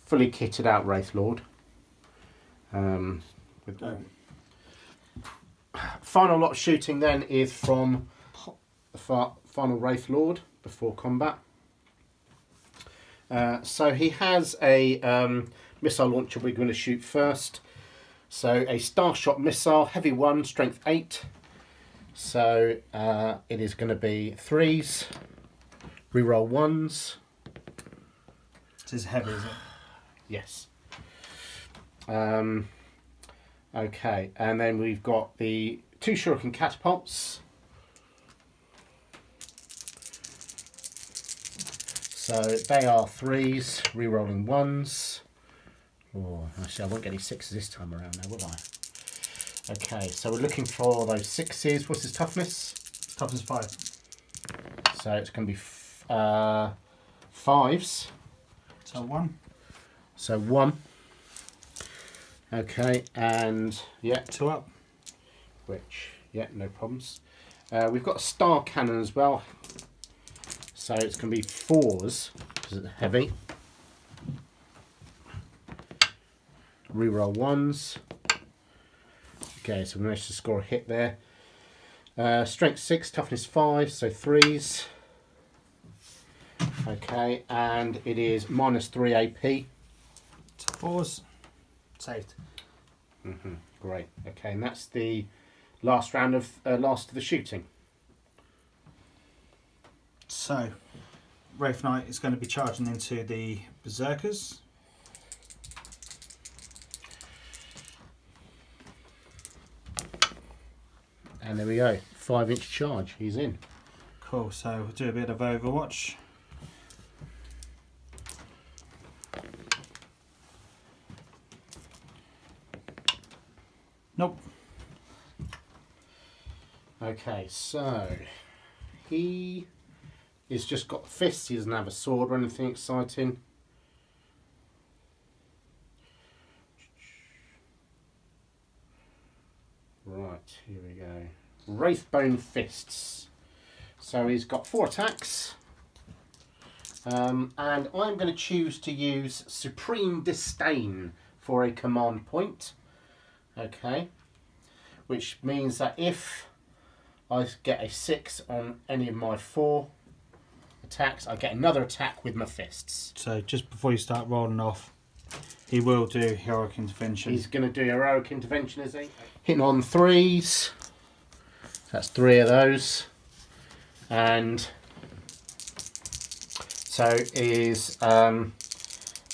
fully kitted out Wraith Lord. Final lot of shooting then is from the final Wraith Lord before combat. So he has a missile launcher we're going to shoot first. So a Starshot missile, heavy 1, strength 8. So it is going to be 3s, reroll 1s. It is heavy, is it? Yes. Okay, and then we've got the 2 shuriken catapults. So they are 3s, re-rolling 1s. Oh, actually I won't get any 6s this time around now, will I? Okay, so we're looking for those 6s. What's his toughness? Toughness 5. So it's going to be 5s. So 1. So 1. Okay, and yeah. 2 up. Which, yeah, no problems. We've got a star cannon as well. So it's going to be 4s, because it's heavy. Reroll 1s. Okay, so we managed to score a hit there. Strength 6, toughness 5, so 3s. Okay, and it is -3 AP. 4s. Saved. Great. Okay, and that's the last round of last of the shooting. So, Wraith Knight is going to be charging into the Berserkers. And there we go. 5-inch charge. He's in. Cool. So we'll do a bit of Overwatch. Nope. Okay, so he has just got fists. He doesn't have a sword or anything exciting. Right, here we go. Wraithbone Fists. So he's got 4 attacks. And I'm going to choose to use Supreme Disdain for a command point. Okay. Which means that if I get a 6 on any of my 4 attacks, I get another attack with my fists. So just before you start rolling off, he will do Heroic Intervention. He's going to do Heroic Intervention, is he? Hitting on 3s. That's 3 of those. And so is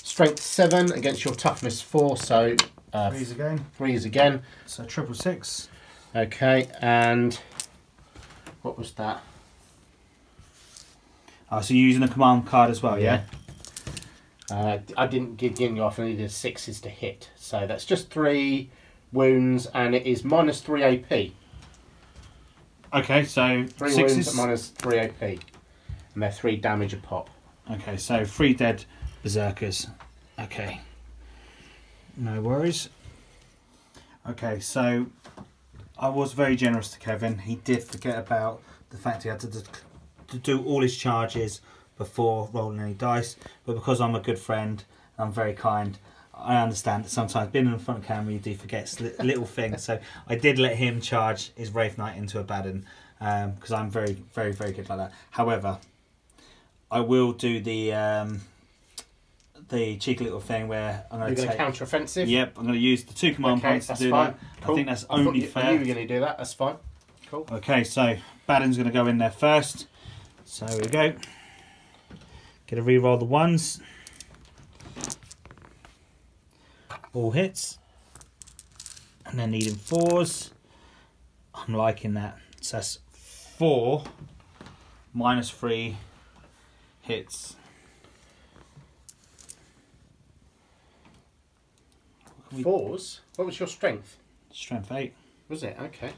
Strength 7 against your Toughness 4. So 3s again. 3s again. So 666. Okay, and what was that? Oh, so you're using a command card as well, yeah? I didn't give you off. I needed 6s to hit. So that's just 3 wounds, and it is -3 AP. Okay, so 3 6s. wounds at -3 AP. And they're 3 damage a pop. Okay, so 3 dead Berserkers. Okay. No worries. Okay, so I was very generous to Kevin. He did forget about the fact he had to do all his charges before rolling any dice. But because I'm a good friend, I'm very kind, I understand that sometimes being in front of camera you do forget little things. So I did let him charge his Wraith Knight into Abaddon because I'm very, very, very good like that. However, I will do the cheeky little thing where I'm going to take counter-offensive? Yep, I'm going to use the 2 command points to do fine. that. Cool. I think that's only fair. I knew you were going to do that. That's fine. Cool. Okay, so Abaddon's going to go in there first. So here we go. Get to re-roll the 1s. All hits. And then needing 4s. I'm liking that. So that's 4 -3 hits. 4s? What was your strength? Strength 8. Was it? Okay.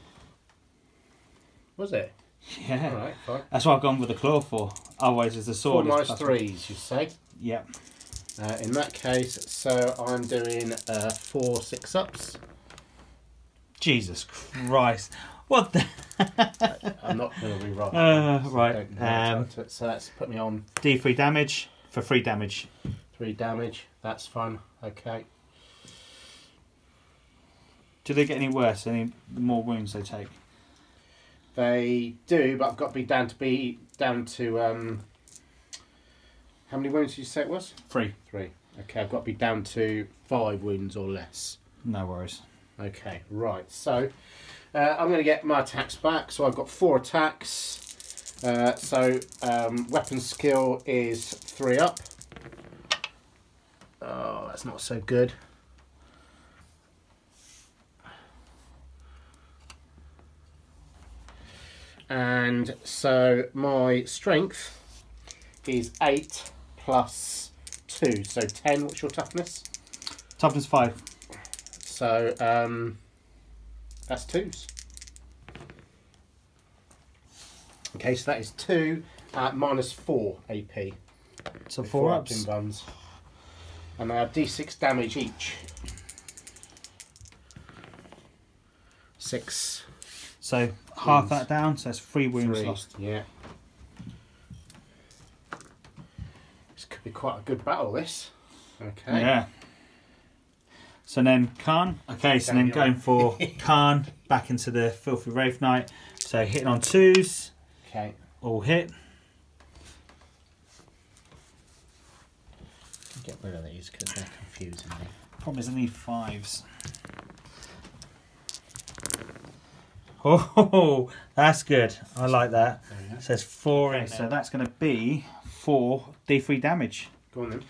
Was it? Yeah. Alright, fine. That's what I've gone with the claw for. Otherwise, it's the sword. 4 -3s, you say? Yep. In that case, so I'm doing 4 6-ups. Jesus Christ. What the? I'm not going to rewrite. Right. So that's put me on D3 damage for 3 damage. 3 damage. That's fun. Okay. Do they get any worse? Any more wounds they take? They do, but I've got to be down to how many wounds did you say it was? 3. 3. Okay, I've got to be down to 5 wounds or less. No worries. Okay, right. So I'm going to get my attacks back. So I've got 4 attacks. Weapon skill is 3 up. Oh, that's not so good. And so my strength is 8 plus 2, so 10. What's your toughness? Toughness 5. So that's 2s. Okay, so that is 2 minus 4 AP. So 4 ups. Buns. And I have D6 damage each. 6. So half that down, so that's 3 wounds 3. lost. Yeah. This could be quite a good battle, this. Okay. Yeah. So then Kharn. Okay, so then going for Kharn back into the Filthy Wraith Knight. So hitting on 2s. Okay. All hit. Get rid of these because they're confusing me. Problem is I need 5s. Oh, that's good. I like that. It says 4 in, so that's going to be 4 D3 damage. Go on then.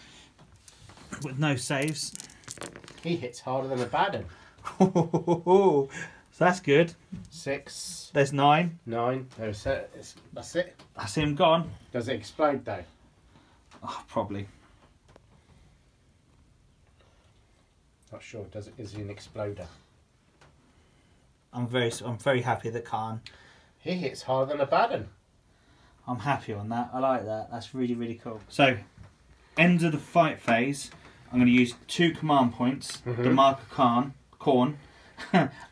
With no saves. He hits harder than Abaddon. So that's good. 6. There's 9. 9. That's it. I see him gone. Does it explode though? Oh, probably. Not sure. Does it? Is he an exploder? I'm very happy that Kharn. He hits harder than Abaddon. I'm happy on that. I like that. That's really, really cool. So, end of the fight phase. I'm going to use 2 command points. The mark of Khorne.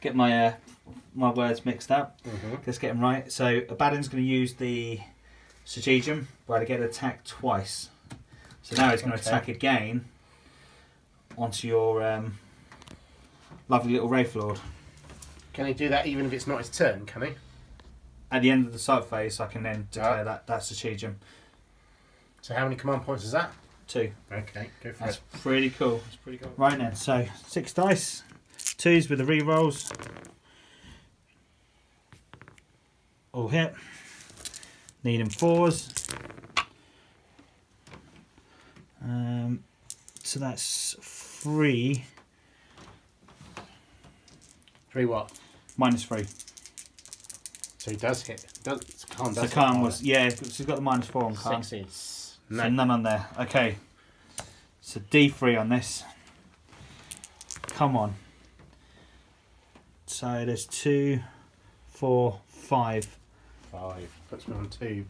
Get my my words mixed up. Let's get them right. So, Abaddon's going to use the stratagem where I get attacked twice. So now he's going to attack again onto your lovely little Wraith Lord. Can he do that even if it's not his turn? Can he? At the end of the side phase, I can then declare that stratagem. So how many command points is that? 2. Okay, go for That's it. pretty cool. That's pretty cool. Right then, so 6 dice, 2s with the re-rolls. All hit. Needing 4s. So that's 3. 3 what? Minus 3. So he does hit. Kharn does So hit Kharn harder. was, yeah, so he's got the minus 4 on Kharn. 6 is So none on there. Okay. So D3 on this. Come on. So there's 2, 4, 5. 5. Puts me on 2.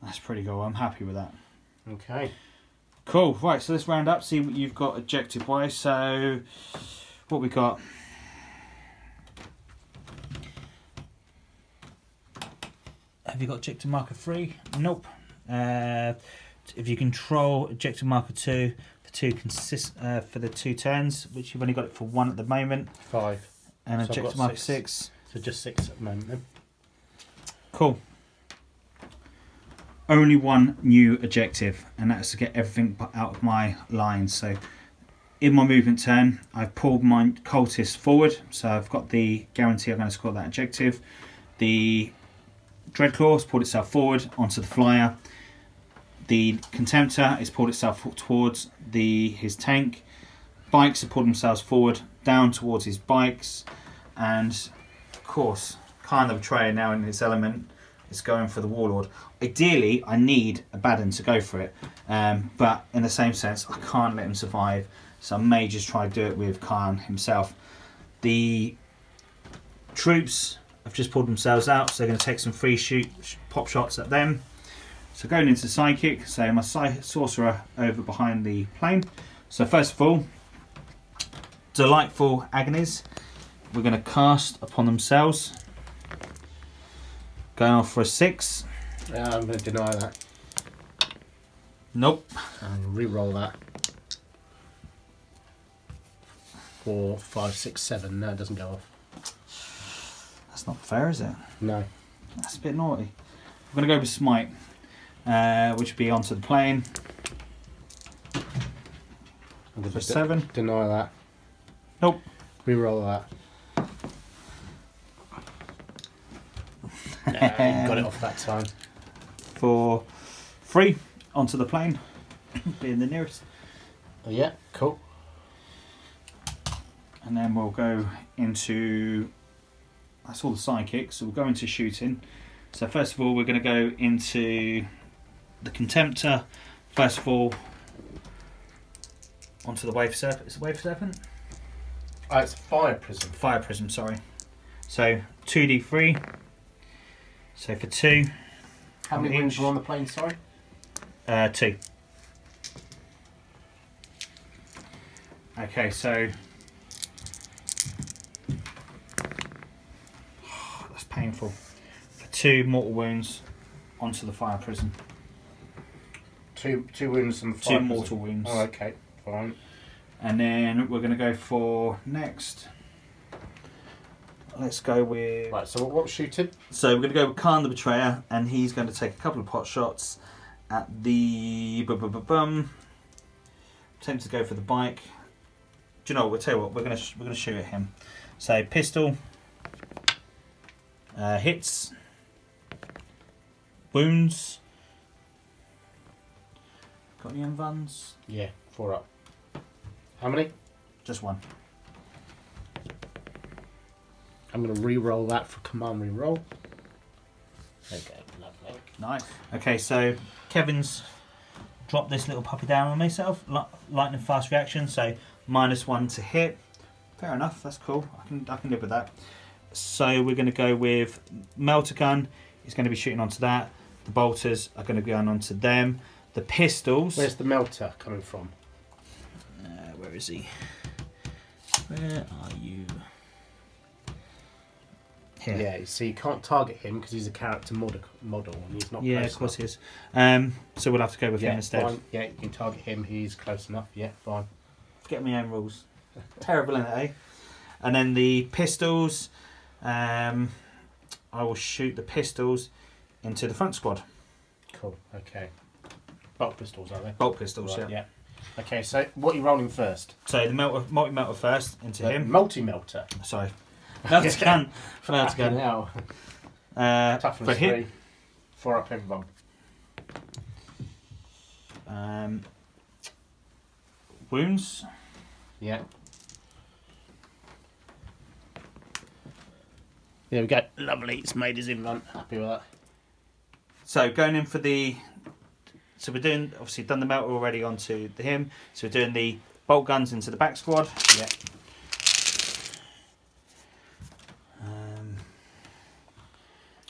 That's pretty cool. I'm happy with that. Okay. Cool. Right, so let's round up, see what you've got objective wise. So what we got? Have you got objective marker 3? Nope. If you control objective marker 2 for the 2 turns, which you've only got it for 1 at the moment. 5. And So I've objective got marker 6. 6. So just 6 at the moment then. Cool. Only 1 new objective, and that's to get everything out of my lines. So in my movement turn, I've pulled my cultist forward, so I've got the guarantee I'm going to score that objective. The Dreadclaw has pulled itself forward onto the flyer. The Contemptor has pulled itself towards his tank. Bikes have pulled themselves forward down towards his bikes, and of course, kind of Betrayer now in its element is going for the Warlord. Ideally, I need Abaddon to go for it, but in the same sense, I can't let him survive, so I may just try to do it with Kharn himself. The troops have just pulled themselves out, so they're going to take some free pop shots at them. So going into Psychic, so my Sorcerer over behind the plane. So first of all, delightful agonies. We're going to cast upon themselves. Going off for a 6. I'm going to deny that. Nope. And re-roll that. 4, 5, 6, 7. No, it doesn't go off. That's not fair, is it? No. That's a bit naughty. We're going to go with Smite, which would be onto the plane. For 7. Deny that. Nope. Re-roll that. No, you got it off that time. For 3, onto the plane, being the nearest. Oh, yeah, cool. And then we'll go into, that's all the sidekicks, so we'll go into shooting. So first of all, we're going to go into the Contemptor. First of all, onto the Wave Serpent. Is it Wave Serpent? Oh, it's a Fire Prism. Fire Prism, sorry. So 2d3. So for 2. How many wings were on the plane, sorry? 2. Okay, so that's painful. For 2 mortal wounds onto the Fire Prism. Two wounds and the Fire 2 Prism. mortal wounds. Oh, okay, fine. And then we're going to go for next. Let's go with. Right, so what was shooting? So we're going to go with Kharn the Betrayer, and he's going to take a couple of pot shots at the. Tempted to go for the bike. Do you know what? We'll tell you what. We're going to shoot at him. So pistol hits, wounds. Got any invuns? Yeah, 4 up. How many? Just 1. I'm going to re-roll that for command re-roll. Okay, lovely. Nice. Okay, so Kevin's dropped this little puppy down on myself. Lightning fast reaction, so -1 to hit. Fair enough. That's cool. I can live with that. So we're going to go with Melter Gun. He's going to be shooting onto that. The bolters are going to be going onto them. The pistols. Where's the melter coming from? Where is he? Where are you? Here. Yeah, so you can't target him because he's a character model and he's not. Yeah, close of course enough. he is. So we'll have to go with him instead. Fine. Yeah, you can target him. He's close enough. Yeah, fine. Forget my own rules. Terrible, isn't it, eh? And then the pistols. I will shoot the pistols into the front squad. Cool. Okay. Bolt pistols, are they? Bolt pistols, Right, yeah. Okay, so what are you rolling first? So the multi-melter first into him. Multi-melter. Sorry. Melter gun. Melter gun. Now. For Toughness 3. hit. 4 up everyone. Wounds. Yeah. There we go. Lovely. It's made his invuln. Happy with that. So going in for the. So we're doing, obviously done the melter already onto him. So we're doing the bolt guns into the back squad. Yeah.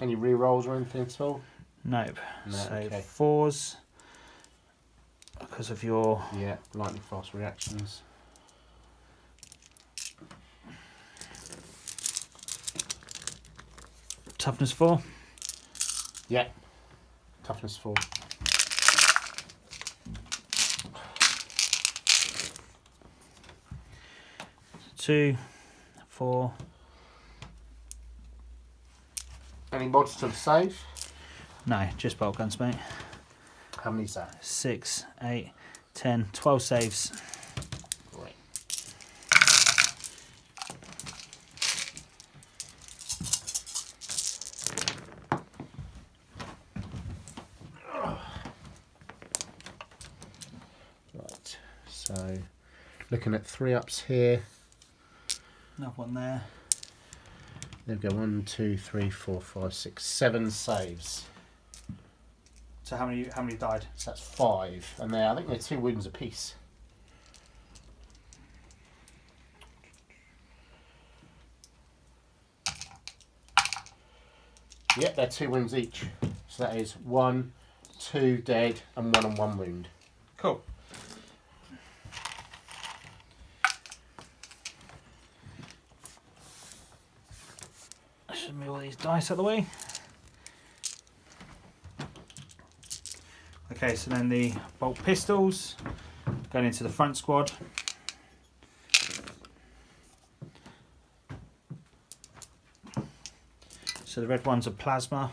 Any re-rolls or anything at all? Nope. No, So okay. 4s because of your. Yeah, lightning fast reactions. Toughness 4. Yeah. Toughness 4. Two, 4. Any mods to the save? No, just bolt guns, mate. How many is that? 6, 8, 10, 12 saves. Great. Right, so looking at 3 ups here. Another one there. There we go, 1, 2, 3, 4, 5, 6, 7 saves. So how many died? So that's 5, and I think they're 2 wounds apiece. Yep, they're 2 wounds each. So that is 1, 2 dead, and 1 on 1 wound. Cool. Just move all these dice out of the way. Okay, so then the bolt pistols going into the front squad. So the red ones are plasma.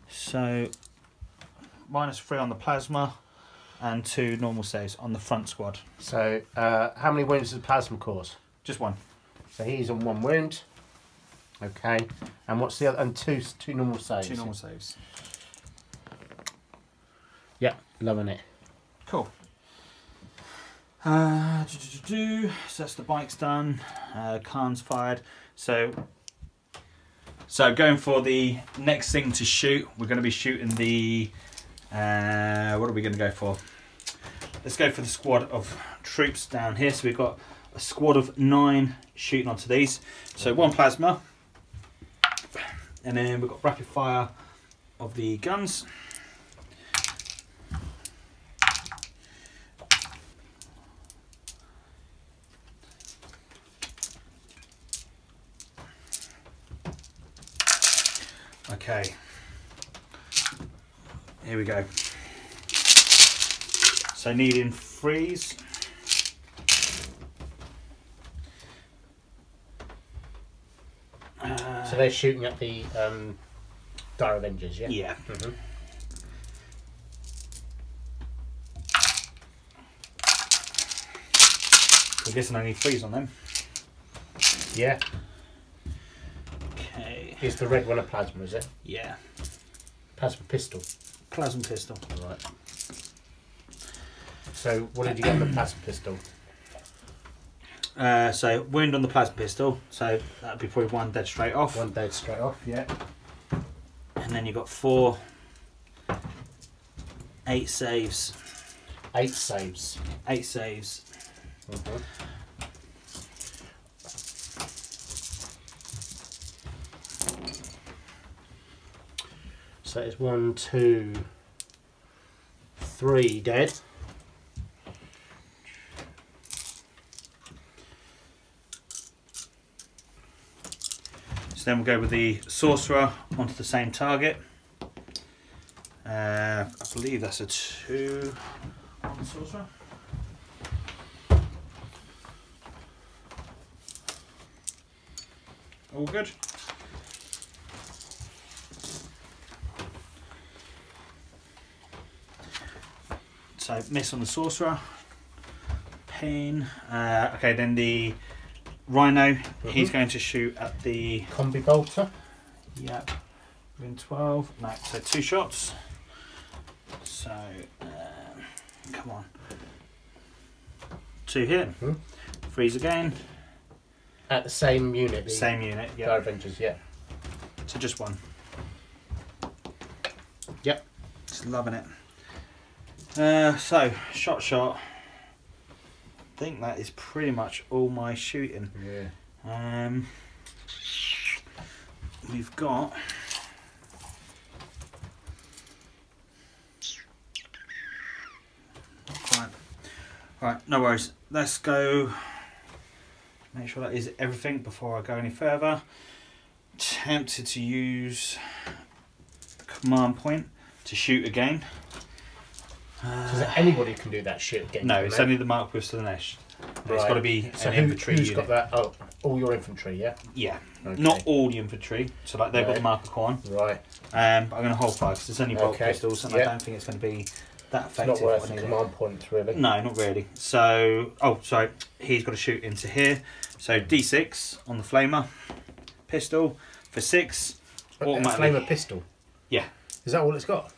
So -3 on the plasma and 2 normal saves on the front squad. So how many wounds does the plasma cause? Just 1. So he's on 1 wound. Okay. And what's the other? And two normal saves. 2 normal saves. Yeah, loving it. Cool. So that's the bike's done. Kharn's fired. So going for the next thing to shoot, we're going to be shooting the. What are we going to go for? Let's go for the squad of troops down here. So we've got a squad of 9 shooting onto these. So 1 plasma, and then we've got rapid fire of the guns. Okay, here we go. So needing freeze. So they're shooting at the Dire Avengers, yeah? Yeah. Mm-hmm. I'm guessing I need freeze on them. Yeah. Okay. Is the red one a plasma, is it? Yeah. Plasma pistol. Plasma pistol. Right. So what did you get on the plasma pistol? So wound on the plasma pistol, so that'd be probably 1 dead straight off. 1 dead straight off, yeah. And then you got 4, 8 saves. 8 saves. 8 saves. Mm-hmm. So it's 1, 2, 3 dead. So then we'll go with the sorcerer onto the same target. I believe that's a 2 on the sorcerer. All good. So miss on the sorcerer. Pain. Okay, then the rhino. He's going to shoot at the Combi bolter. Yep. Win 12. No, so 2 shots. So come on. 2 hit. Mm-hmm. Freeze again. At the same unit. The Same unit. Dire Yeah. Avengers, yeah. So just 1. Yep. Just loving it. So shot. I think that is pretty much all my shooting. Yeah. We've got right, no worries. Let's go. Make sure that is everything before I go any further. Tempted to use a command point to shoot again. So anybody can do that shit again? No, it's only the Mark with Slanesh. Right. It's got to be So an infantry who's unit. got that? Oh, all your infantry, yeah? Yeah, Okay. not all the infantry. So like they've got the Right. Mark of Kharn. Right. But I'm going to hold fire because it's only bolt Okay. pistols, and Yeah. I don't think it's going to be that It's effective. not worth when the I need it. command points, really. No, not really. So, sorry, he's got to shoot into here. So D6 on the flamer pistol for 6. Automatically. Flamer pistol? Yeah. Is that all it's got?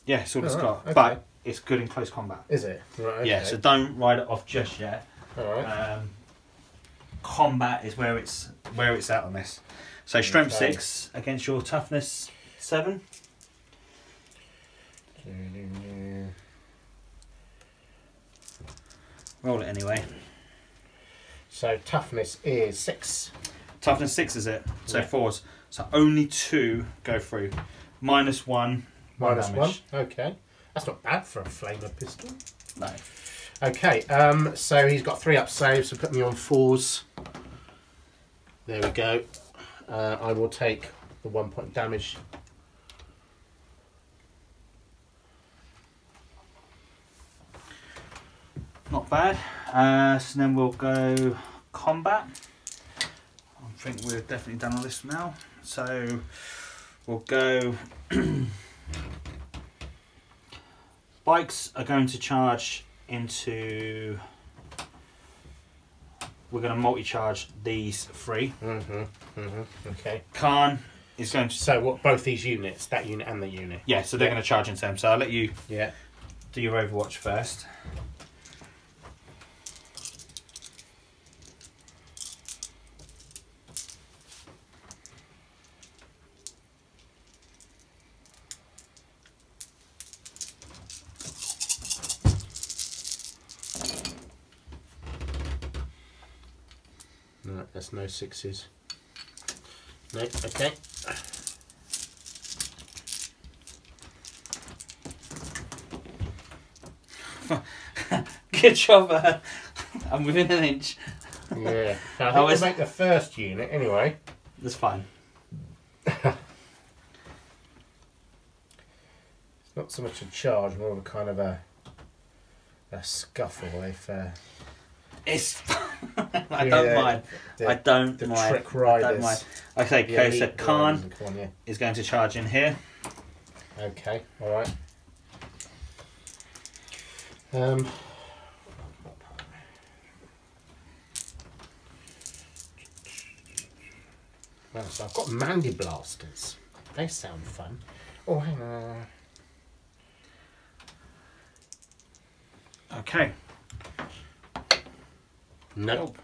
Yeah, it's all it's Oh, got. okay. But it's good in close combat. Is it? Right, okay. Yeah, so don't ride it off just yet. Alright. Combat is where it's at on this. So strength Okay. 6 against your toughness 7. Roll it anyway. So toughness is 6. Toughness 6 is it? So Yeah. 4s. So only 2 go through. -1. -1. damage. Okay. That's not bad for a flamer pistol. No. Okay, so he's got 3 up saves, so put me on 4s. There we go. I will take the 1 point damage. Not bad. So then we'll go combat. I think we're definitely done on this now. So we'll go. Bikes are going to charge into. We're going to multi-charge these 3. Okay. Kharn is going to. So what? Both these units, that unit and the unit. Yeah, so they're going to charge into them. So I'll let you Yeah. do your Overwatch first. No, that's no 6s. No, okay. Good job. I'm within an inch. Yeah. So I think we'll make the first unit anyway. That's fine. It's not so much a charge, more of a kind of a scuffle. If It's. I don't mind. I don't the mind. trick riders. I don't mind. Okay, the so elite Kharn riders and Kharn, yeah. is going to charge in here. Okay, all right. Well, so I've got Mandy Blasters. They sound fun. Oh, hang on. Okay. Nope.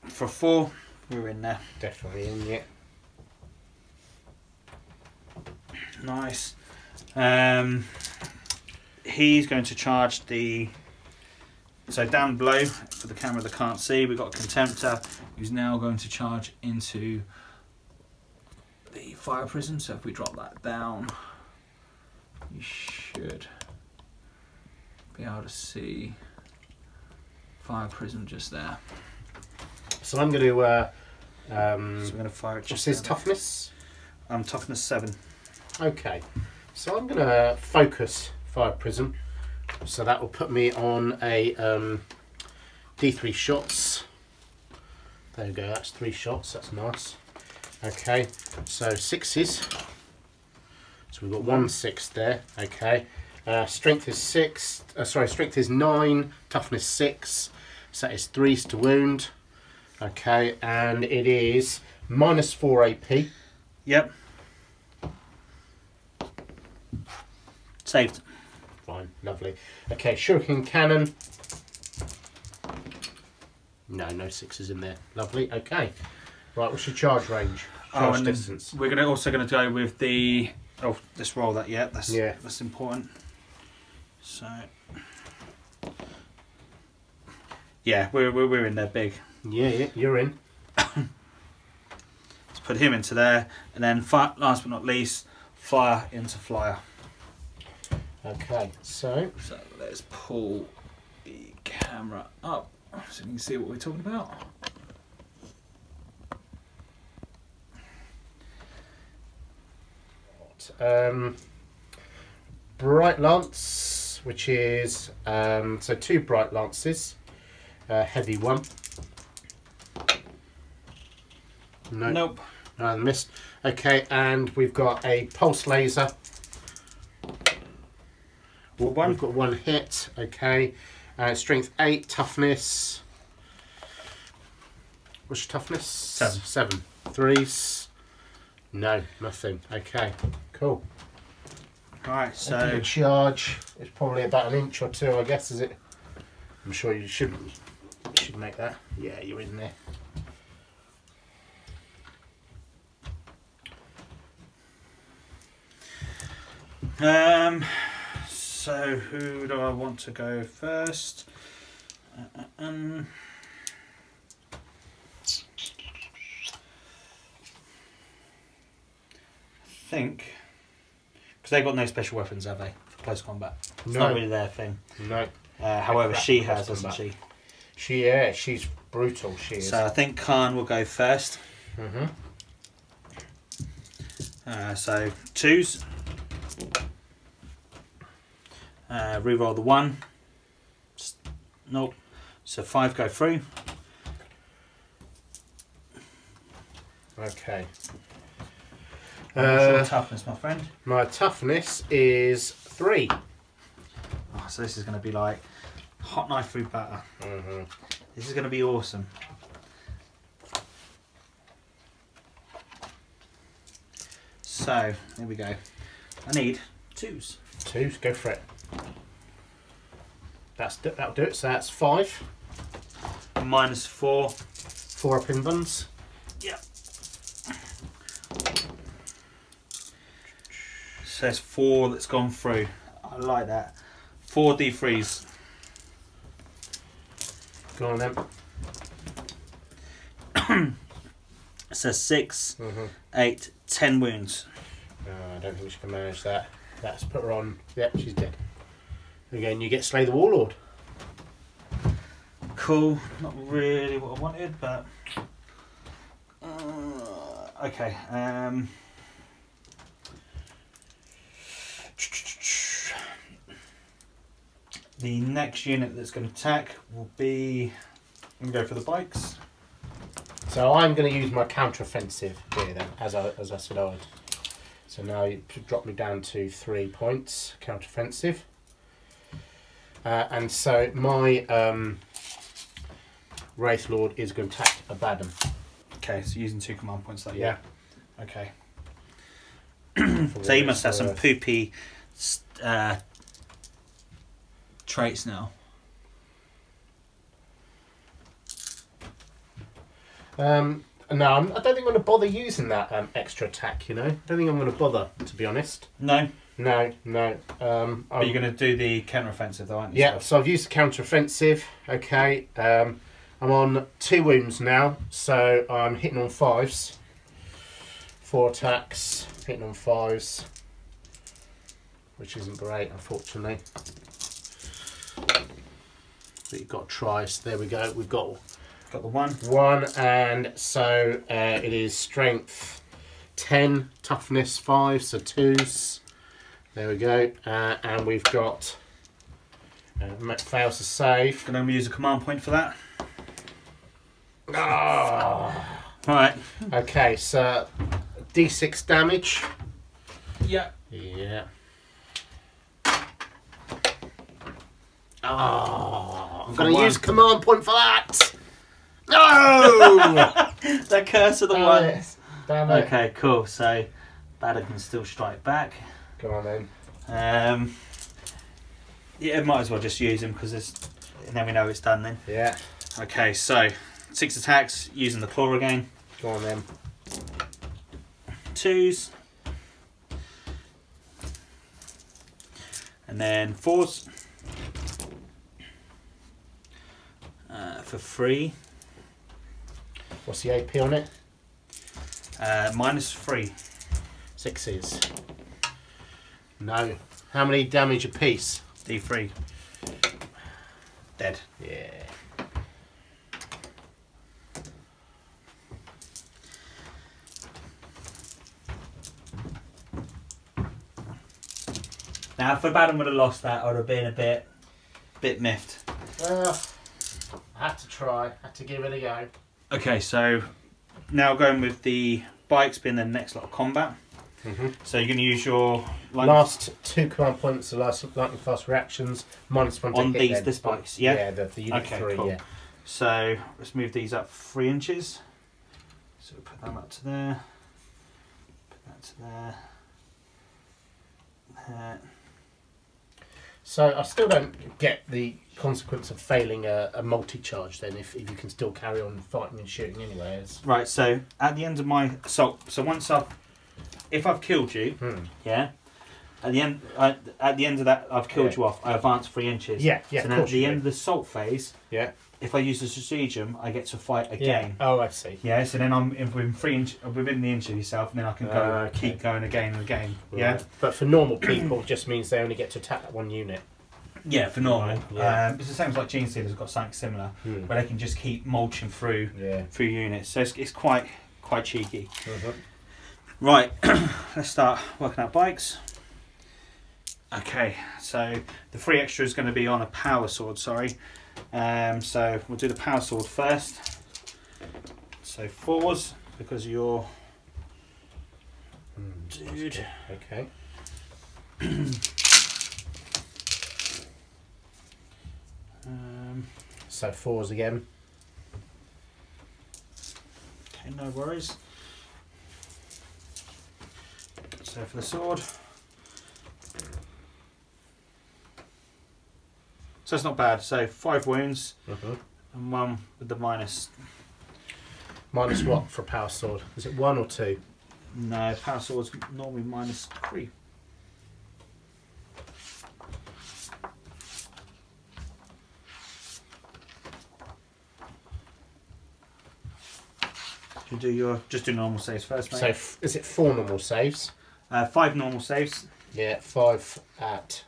For 4, we're in there. Definitely in yet. Nice. He's going to charge the. So down below, for the camera that can't see, we've got a Contemptor who's now going to charge into the Fire Prism. So if we drop that down, you should be able to see Fire Prism just there. So I'm going to. So we're going to fire it What's just his there. toughness? Toughness 7. Okay. So I'm going to focus Fire Prism. So that will put me on a D3 shots. There we go, that's 3 shots, that's nice. Okay, so 6s. So we've got 1 6 there, okay. Strength is 6, strength is 9, toughness 6. So that is 3s to wound. Okay, and it is -4 AP. Yep. Saved. Fine, lovely. Okay, Shuriken Cannon. No 6s in there. Lovely, okay. Right, what's your charge range? Charge and distance. We're also going to go with the. Oh, let's roll that. Yeah, that's important. So. Yeah, we're in there big. Yeah, you're in. Let's put him into there, and then last but not least, fire into flyer. Okay, so let's pull the camera up so you can see what we're talking about. Bright Lance, which is so 2 Bright Lances, heavy 1. Nope. I missed. Okay, and we've got a Pulse Laser. We've got 1 hit. Okay, strength 8, toughness. What's your toughness? 7. 3s. No, nothing. Okay, cool. Right, so The charge is probably about 1 inch or 2, I guess, is it? I'm sure you should make that. Yeah, you're in there. So who do I want to go first? I think because they've got no special weapons, have they? For close combat. It's No. not really their thing. No. However, she has, close doesn't combat. she? She's brutal. She is. So I think Kharn will go first. Mhm. So 2s. Reroll the 1. Nope. So 5 go through. Okay. What's your toughness, my friend? My toughness is 3. Oh, so this is going to be like hot knife through butter. Mhm. This is going to be awesome. So, here we go. I need 2s. 2s, go for it. That'll do it. So that's 5. -4. 4 up in buns. Yep. So it's 4 that's gone through. I like that. 4 D3s. Go on then. So 6, Mhm. 8, 10 wounds. I don't think she can manage that. Let's put her on. Yep, she's dead. Again, you get Slay the Warlord. Cool. Not really what I wanted, but okay. The next unit that's going to attack will be. I'm going to go for the bikes. So I'm going to use my counter-offensive here then, as I said I would. So now you drop me down to 3 points, counter-offensive. And so my Wraith Lord is going to attack Abaddon. Okay, so using 2 command points like Yeah. Okay. So you must have some poopy traits now. No, I don't think I'm going to bother using that extra attack, you know. I don't think I'm going to bother, to be honest. No, No. but you're going to do the counter-offensive though, aren't you? Yeah, so I've used the counter-offensive. Okay, I'm on 2 wounds now, so I'm hitting on 5s. 4 attacks, hitting on 5s, which isn't great, unfortunately. But you've got to try, so there we go. We've got Got the 1. 1, and so it is strength 10, toughness 5, so 2s. There we go, and we've got fails to save. Going to use a command point for that. Oh. Right. Okay, so D6 damage. Yeah. Yeah. Oh, I'm going to use command point for that. No! The curse of the Damn ones. Damn it. Okay, cool. So, Abaddon can still strike back. Come on then. Yeah, might as well just use him because and then we know it's done then. Yeah. Okay, so 6 attacks using the claw again. Go on then. 2s. And then 4s. For 3. What's the AP on it? -3. 6s. No. How many damage a piece? D3. Dead. Yeah. Now, if Abaddon would have lost that, I would have been a bit miffed. I had to try. Had to give it a go. Okay, so now going with the bikes being the next lot of combat. So you're going to use your last 2 command points, the last lightning fast reactions, -1 to on hit these them. the spikes. Yeah. Yeah, the unit Okay, 3. cool. Yeah. So let's move these up 3 inches. So put them up to there. Put that to there. There. So I still don't get the consequence of failing a multi-charge then if you can still carry on fighting and shooting anyway. Right, so at the end of my assault, so once if I've killed you, yeah, at the end of that I've killed you off, I advance 3 inches. Yeah, So then at the end of the assault phase, yeah, if I use the stratagem, I get to fight again. Yeah. Oh, I see. Yeah, so then I'm within the inch of yourself, and then I can go keep going again and again. Right. Yeah. But for normal people, it just means they only get to attack that one unit. Yeah, for normal. Right, yeah. It's the same as like Gene Stealers have got something similar, where they can just keep mulching through units. So it's quite cheeky. Right, let's start working out bikes. Okay, so the 3 extra is going to be on a power sword. Sorry. So we'll do the power sword first. So 4s because you're dude. Okay. So 4s again. Okay, no worries. So for the sword. So it's not bad. So 5 wounds and 1 with the minus. Minus what for power sword? Is it 1 or 2? No, power sword's normally minus 3. You do your just do normal saves first, mate. So is it 4 normal saves? 5 normal saves. Yeah, 5 at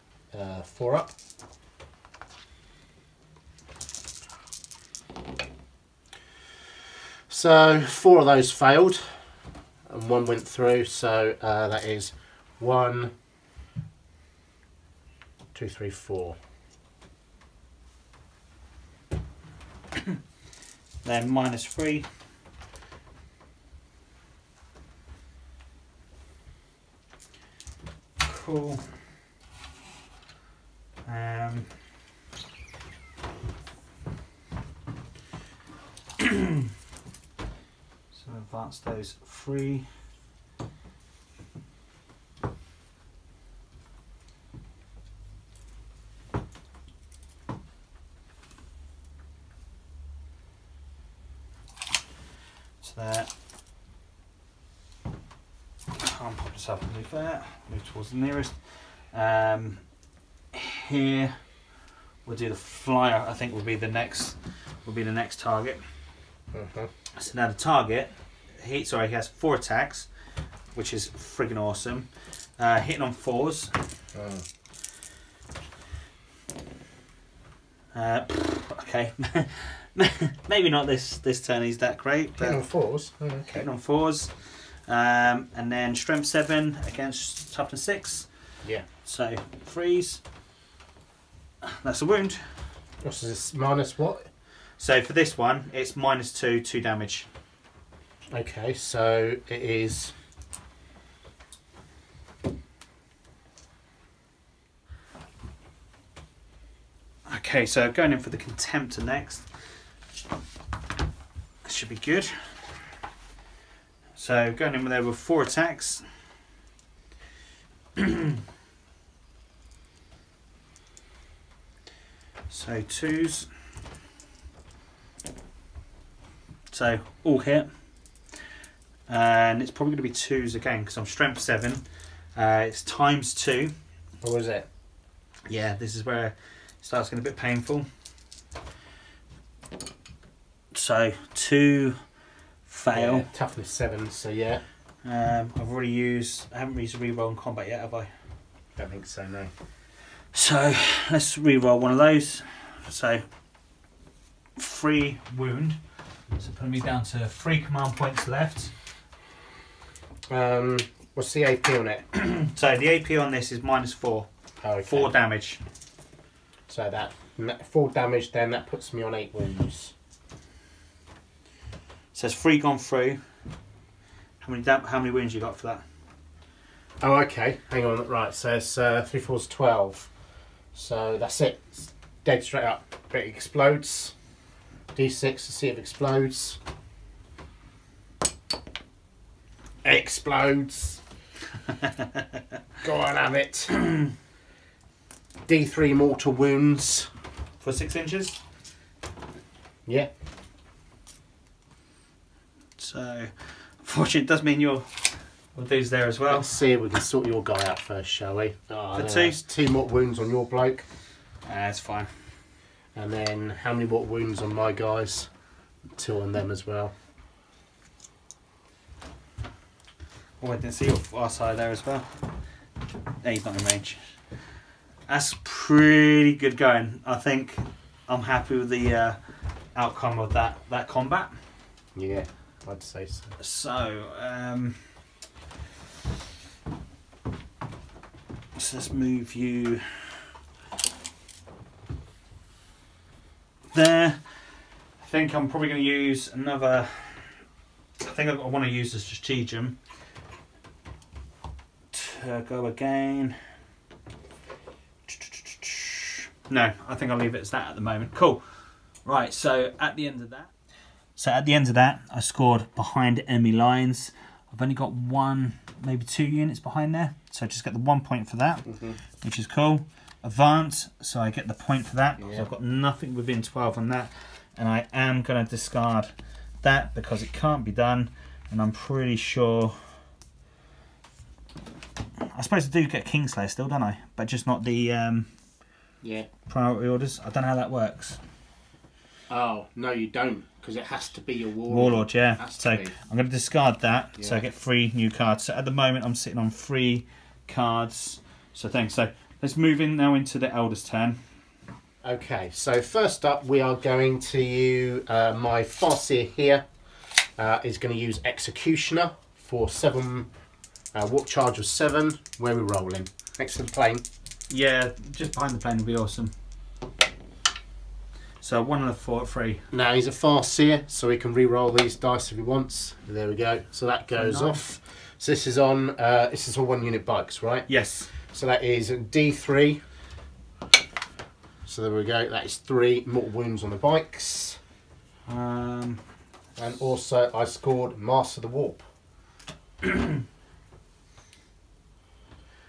4 up. So 4 of those failed, and 1 went through. So that is 1, 2, 3, 4. Then minus 3. Cool. So advance those 3. So that. I'll pop this up and move there. Move towards the nearest. Here we'll do the flyer. I think will be the next target. So now the target, he has 4 attacks, which is friggin' awesome. Hitting on 4s. Okay, maybe not this turn. He's that great. But Hitting on 4s. Oh, okay. Hitting on 4s, and then strength 7 against toughness 6. Yeah. So 3s. That's a wound. What's this? Minus what? So for this one, it's minus 2 damage. Okay, so it is. Okay, so going in for the Contemptor next. This should be good. So going in there with 4 attacks. So 2s. So all hit. And it's probably going to be 2s again because I'm strength 7. It's times 2. What was it? Yeah, this is where it starts getting a bit painful. So 2 fail. Yeah, toughness 7, so yeah. I haven't used a reroll in combat yet, have I? Don't think so, no. So let's reroll one of those. So 3 wound. So putting me down to 3 command points left. What's the AP on it? So the AP on this is minus 4. Oh, okay. 4 damage. So that 4 damage, then that puts me on 8 wounds. So it's 3 gone through. How many wounds you got for that? Oh, okay. Hang on. Right. So it's 3, 4's 12. So that's it. It's dead straight up. But it explodes. D6 to see if it explodes. Explodes. Go on, have it. D3 mortal wounds. For 6 inches? Yeah. So, unfortunately, it does mean you're one of these there as well. Let's see if we can sort your guy out first, shall we? Oh, For no, 2. that's 2 more wounds on your bloke. That's fine. And then how many more wounds on my guys? 2 on them as well. Oh, I didn't see our side there as well. He's not in range. That's pretty good going. I think I'm happy with the outcome of that combat. Yeah, I'd say so. So, let's move you there. I think I'm probably going to use another. I think I want to use the stratagem to go again. No, I think I'll leave it as that at the moment. Cool. Right, so at the end of that, I scored behind enemy lines. I've only got 1, maybe 2 units behind there, so I just get the 1 point for that, which is cool. Advance, so I get the point for that, because I've got nothing within 12 on that, and I am going to discard that because it can't be done, and I'm pretty sure. I suppose I do get Kingslayer still, don't I? But just not the priority orders. I don't know how that works. Oh, no you don't, because it has to be your warlord. Warlord, yeah. So I'm going to discard that, so I get 3 new cards. So at the moment I'm sitting on 3 cards. So thanks. So let's move in now into the Elder's turn. Okay, so first up we are going to my Farseer here is going to use Executioner for 7 warp charge of 7. Where are we rolling? Next to the plane. Yeah, just behind the plane would be awesome. So 1 and a 4 at 3. Now he's a Farseer, so he can re-roll these dice if he wants. There we go. So that goes off. So this is on. This is all 1 unit bikes, right? Yes. So that is D3. So there we go. That is 3 mortal wounds on the bikes. And also I scored Master of the Warp.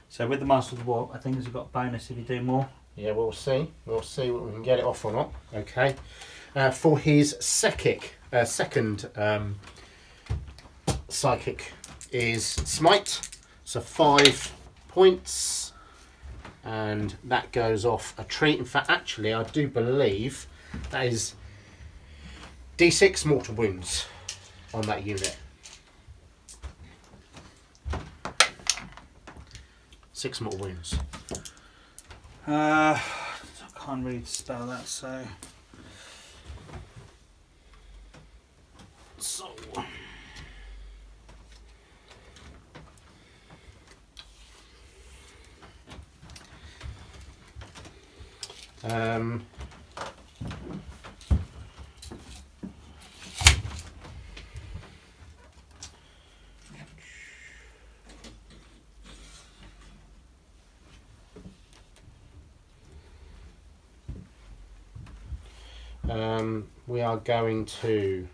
So with the Master of the Warp, I think you've got a bonus if you do more. Yeah, we'll see. We'll see what we can get it off or not. Okay. For his second psychic is Smite. So 5 points. And that goes off a treat. In fact, actually, I do believe that is D6 mortal wounds on that unit. 6 mortal wounds. I can't really spell that, so we are going to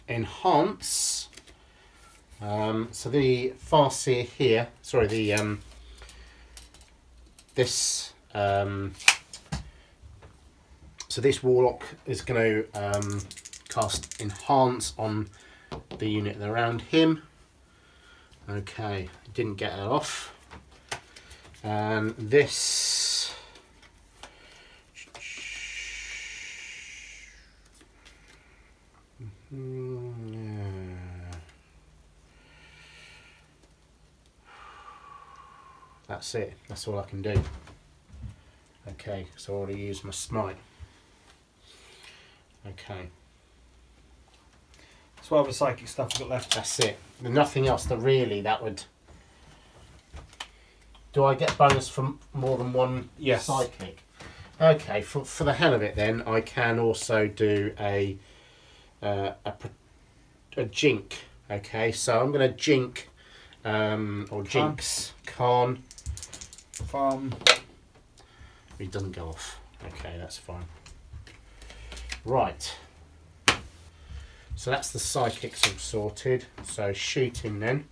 enhance. So the Farseer here, sorry, the this so this Warlock is going to cast Enhance on the unit around him. Okay, didn't get that off. And this that's it. That's all I can do. Okay, so I already used my Smite. Okay. that's what other psychic stuff we've got left. That's it. There's nothing else that really that would. Do I get bonus from more than 1 Yes. psychic? Okay, for the hell of it, then I can also do a jink. Okay, so I'm going to jink or jinx Kharn. He doesn't go off. Okay, that's fine. Right. So that's the psychics all sorted. So shooting then.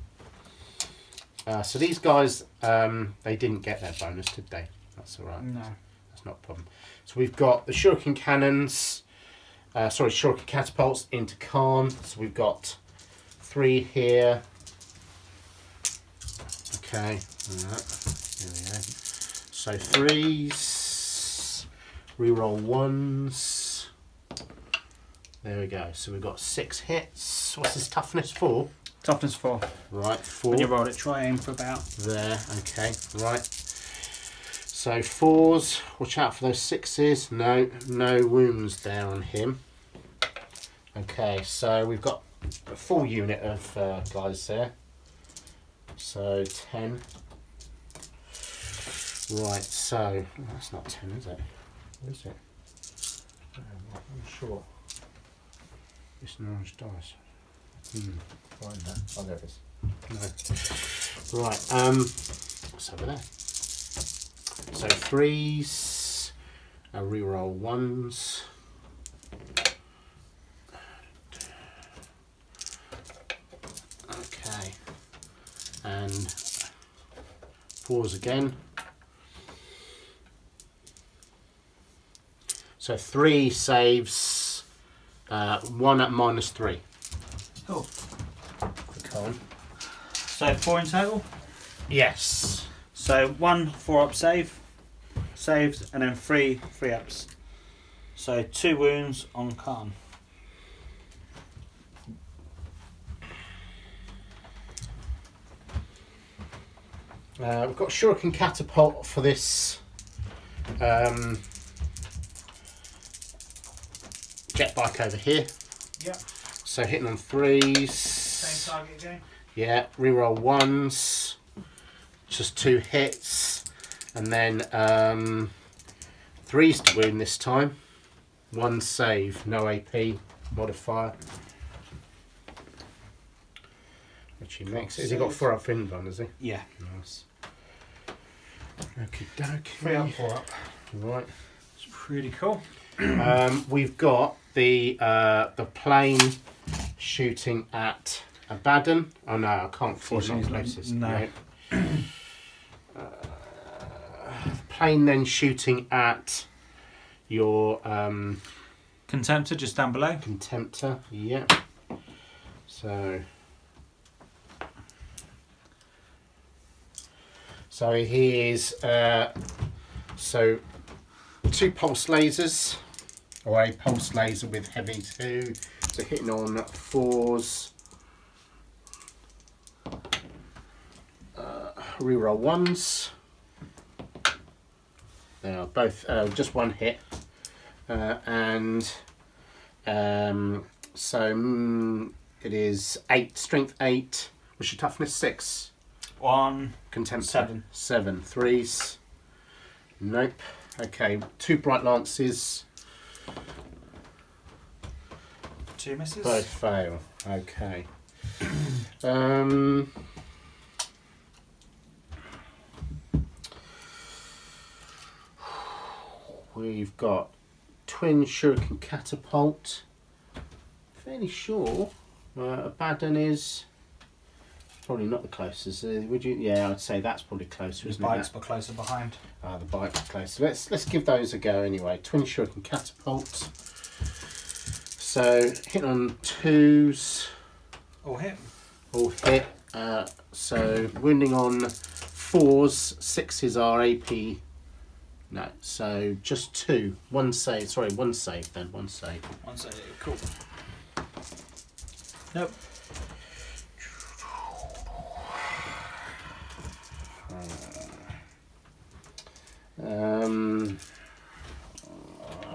So these guys, they didn't get their bonus, did they? That's all right. No. That's not a problem. So we've got the shuriken cannons, Shuriken catapults into Kharn. So we've got 3 here. Okay, here we go. So 3s, reroll 1s. There we go. So we've got 6 hits. What's this toughness for? Toughness 4. Right, 4. When you roll it, try aim for about. There, okay, right. So 4s, watch out for those 6s. No wounds there on him. Okay, so we've got a full unit of guys there. So 10. Right, so that's not 10, is it? Where is it? I'm not sure. It's an orange dice. Find that. Oh, there it is. No. Right, what's over there? So 3s, reroll 1s. Okay, and 4s again. So 3 saves, 1 at -3. Cool. For Kharn. So 4 in total. Yes. So 1 4-up saves, and then 3 3-ups. So 2 wounds on Kharn. We've got Shuriken catapult for this jet bike over here. Yep. So hitting on 3s. Same target again. Yeah, reroll 1s. Just 2 hits. And then 3s to wound this time. 1 save, no AP modifier. Which he makes. Has he got 4-up Finban, has he? Yeah. Nice. Okie dokie. 3-up, 4-up. Right. It's pretty cool. We've got the plane shooting at Abaddon. Oh no, I can't force on places. No. Plane then shooting at your Contemptor just down below. Contemptor. Yeah. So he is 2 pulse lasers, or a pulse laser with heavy 2. So hitting on 4s. Reroll 1s. They are both just 1 hit, and it is 8 strength 8. What's your toughness? 6. 1 Contemptor 7. 3s. Nope. Okay, 2 bright lances. 2 misses. Both fail. Okay. We've got twin shuriken catapult. Fairly sure Abaddon is probably not the closest. Would you? Yeah, I'd say that's probably closer, isn't it? The bikes were closer behind. Ah, the bike's closer. Let's give those a go anyway. Twin shuriken catapult. So hitting on 2s. All hit. All hit. So wounding on 4s. 6s are AP. No, so just 2. 1 save. Sorry, 1 save then. 1 save. 1 save. Cool. Nope.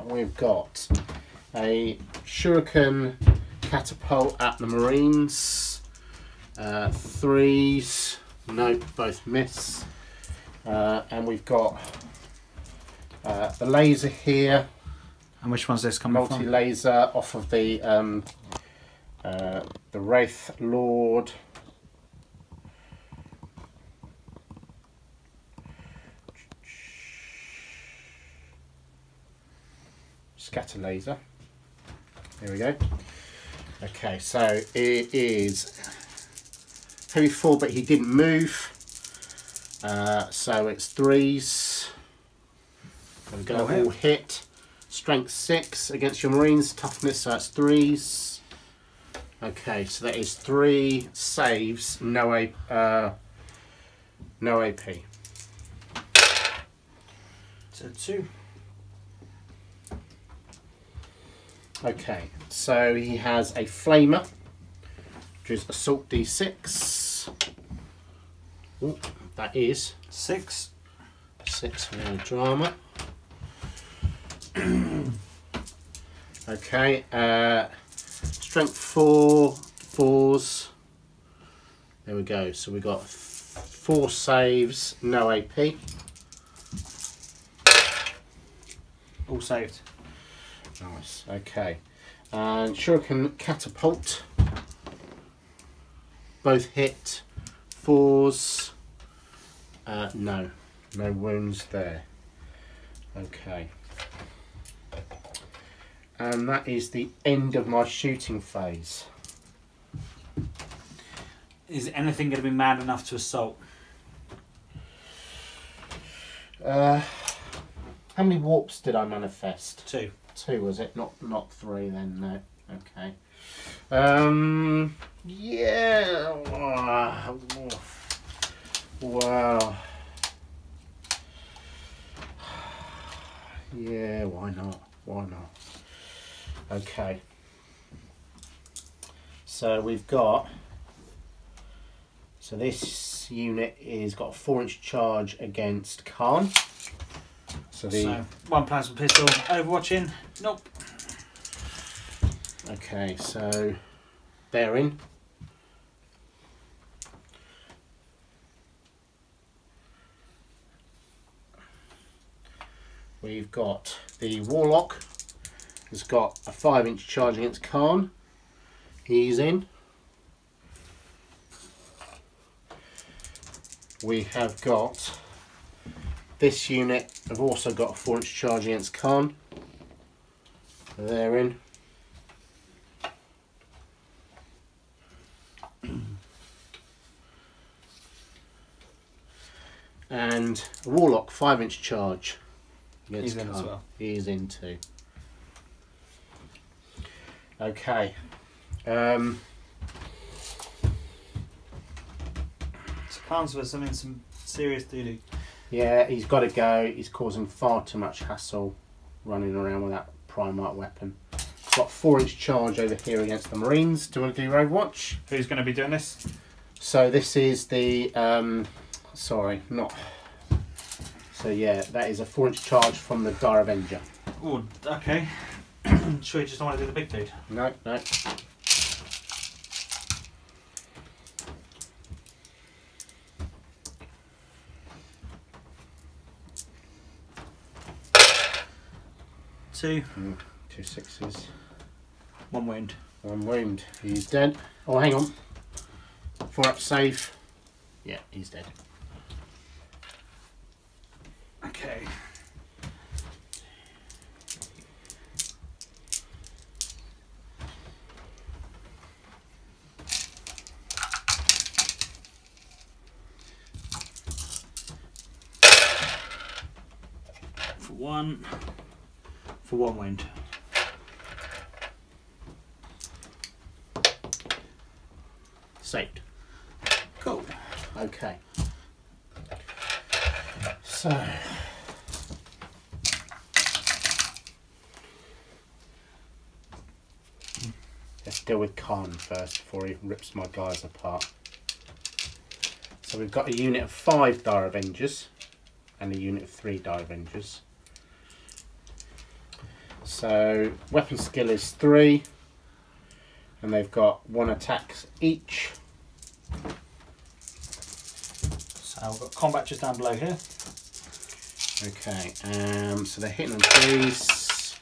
We've got a shuriken catapult at the Marines. 3s. Nope, both miss. And we've got the laser here. And which one's this coming from? Multi-laser off of the Wraith Lord. Scatter laser. There we go. Okay, so it is heavy 4, but he didn't move. So it's 3s. We're going to all hit. Strength 6 against your Marines. Toughness, so that's 3s. Okay, so that is 3 saves, no AP. So 2. Okay, so he has a Flamer, which is Assault D6. Ooh, that is 6. 6 for the drama. Okay, Strength 4, 4s. There we go. So we got 4 saves, no AP. All saved. Nice. Okay, and Shuriken Catapult. Both hit. 4s. No wounds there. Okay. And that is the end of my shooting phase. Is anything going to be mad enough to assault? How many warps did I manifest? 2. 2 was it? Not 3 then, no. Okay. Yeah. Wow. Yeah, why not? Why not? Okay. So we've got. So this unit is got a 4-inch charge against Kharn. So 1 plasma pistol. Overwatching. Nope. Okay, so they're in. We've got the Warlock. Has got a 5-inch charge against Kharn. He's in. We have got this unit. Have also got a 4-inch charge against Kharn. They're in. And a Warlock 5-inch charge against He's in Kharn. as well. He's in too. Okay. So Khan's for some serious doo-doo. Yeah, he's got to go. He's causing far too much hassle running around with that Primarch weapon. Got 4-inch charge over here against the Marines. Do you want to do Overwatch? Who's going to be doing this? So this is the sorry, not. So yeah, that is a 4-inch charge from the Dire Avenger. Oh, okay. Sure, you just don't want to do the big dude. No. Two. 2 6s. 1 wound. 1 wound. He's dead. Oh, hang on. 4 up save. Yeah, he's dead. Okay. For 1. For 1 wound. Saved. Cool. Okay. So. Let's deal with Kharn first before he rips my guys apart. So we've got a unit of 5 Dire Avengers and a unit of 3 Dire Avengers. So weapon skill is 3 and they've got 1 attack each. So we've got combat just down below here. Okay, so they're hitting on 3s.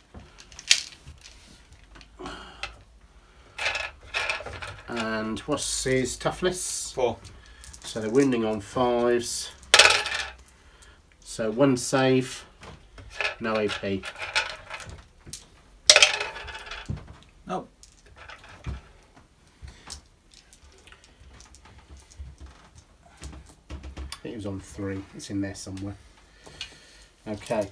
And what's his toughness? 4. So they're wounding on 5s. So 1 save, no AP. Nope. I think it was on 3. It's in there somewhere. Okay,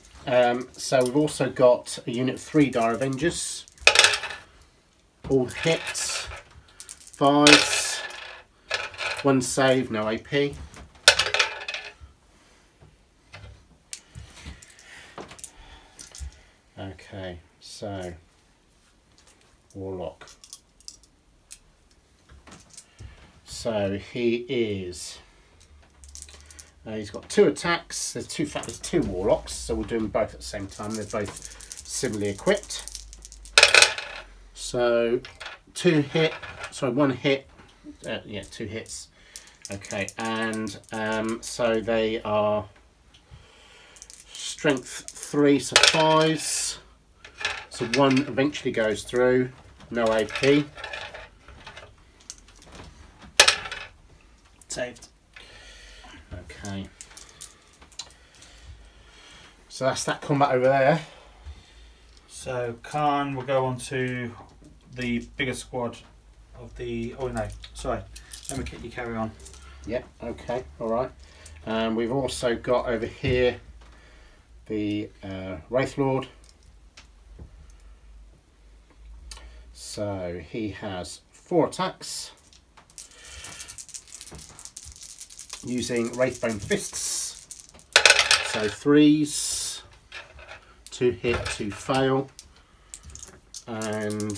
so we've also got a unit of 3 Dire Avengers. All hits, 5s, 1 save, no AP. Okay, so Warlock. So he is. He's got 2 attacks. There's 2 Warlocks, so we'll do them both at the same time. They're both similarly equipped. So 1 hit. Yeah, 2 hits. Okay, and so they are strength 3, so 5s. So 1 eventually goes through. No AP. Saved. Okay. So that's that combat over there. So Kharn will go on to the bigger squad of the. Oh no, sorry. Let me you carry on. Yep. Okay. All right. We've also got over here the Wraith Lord. So he has 4 attacks. Using Wraithbone Fists, so 3s, 2 hit, 2 fail, and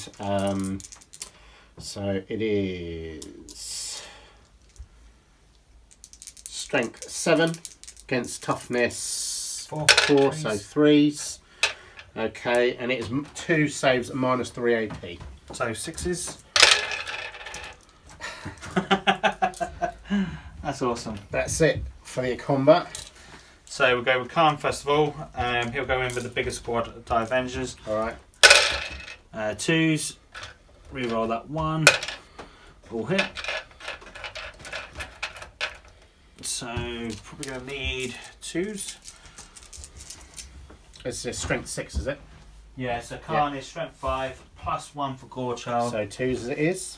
so it is strength 7 against toughness 4, so 3s. Okay, and it is 2 saves at -3 AP. So 6s. That's awesome. That's it for the combat. So we'll go with Kharn first of all. He'll go in with the bigger squad of Die Avengers. Alright. 2s. Reroll that 1. All hit. So probably going to need 2s. It's a strength 6, is it? Yeah, so Kharn is strength 5 plus 1 for Gore Child. So 2s as it is.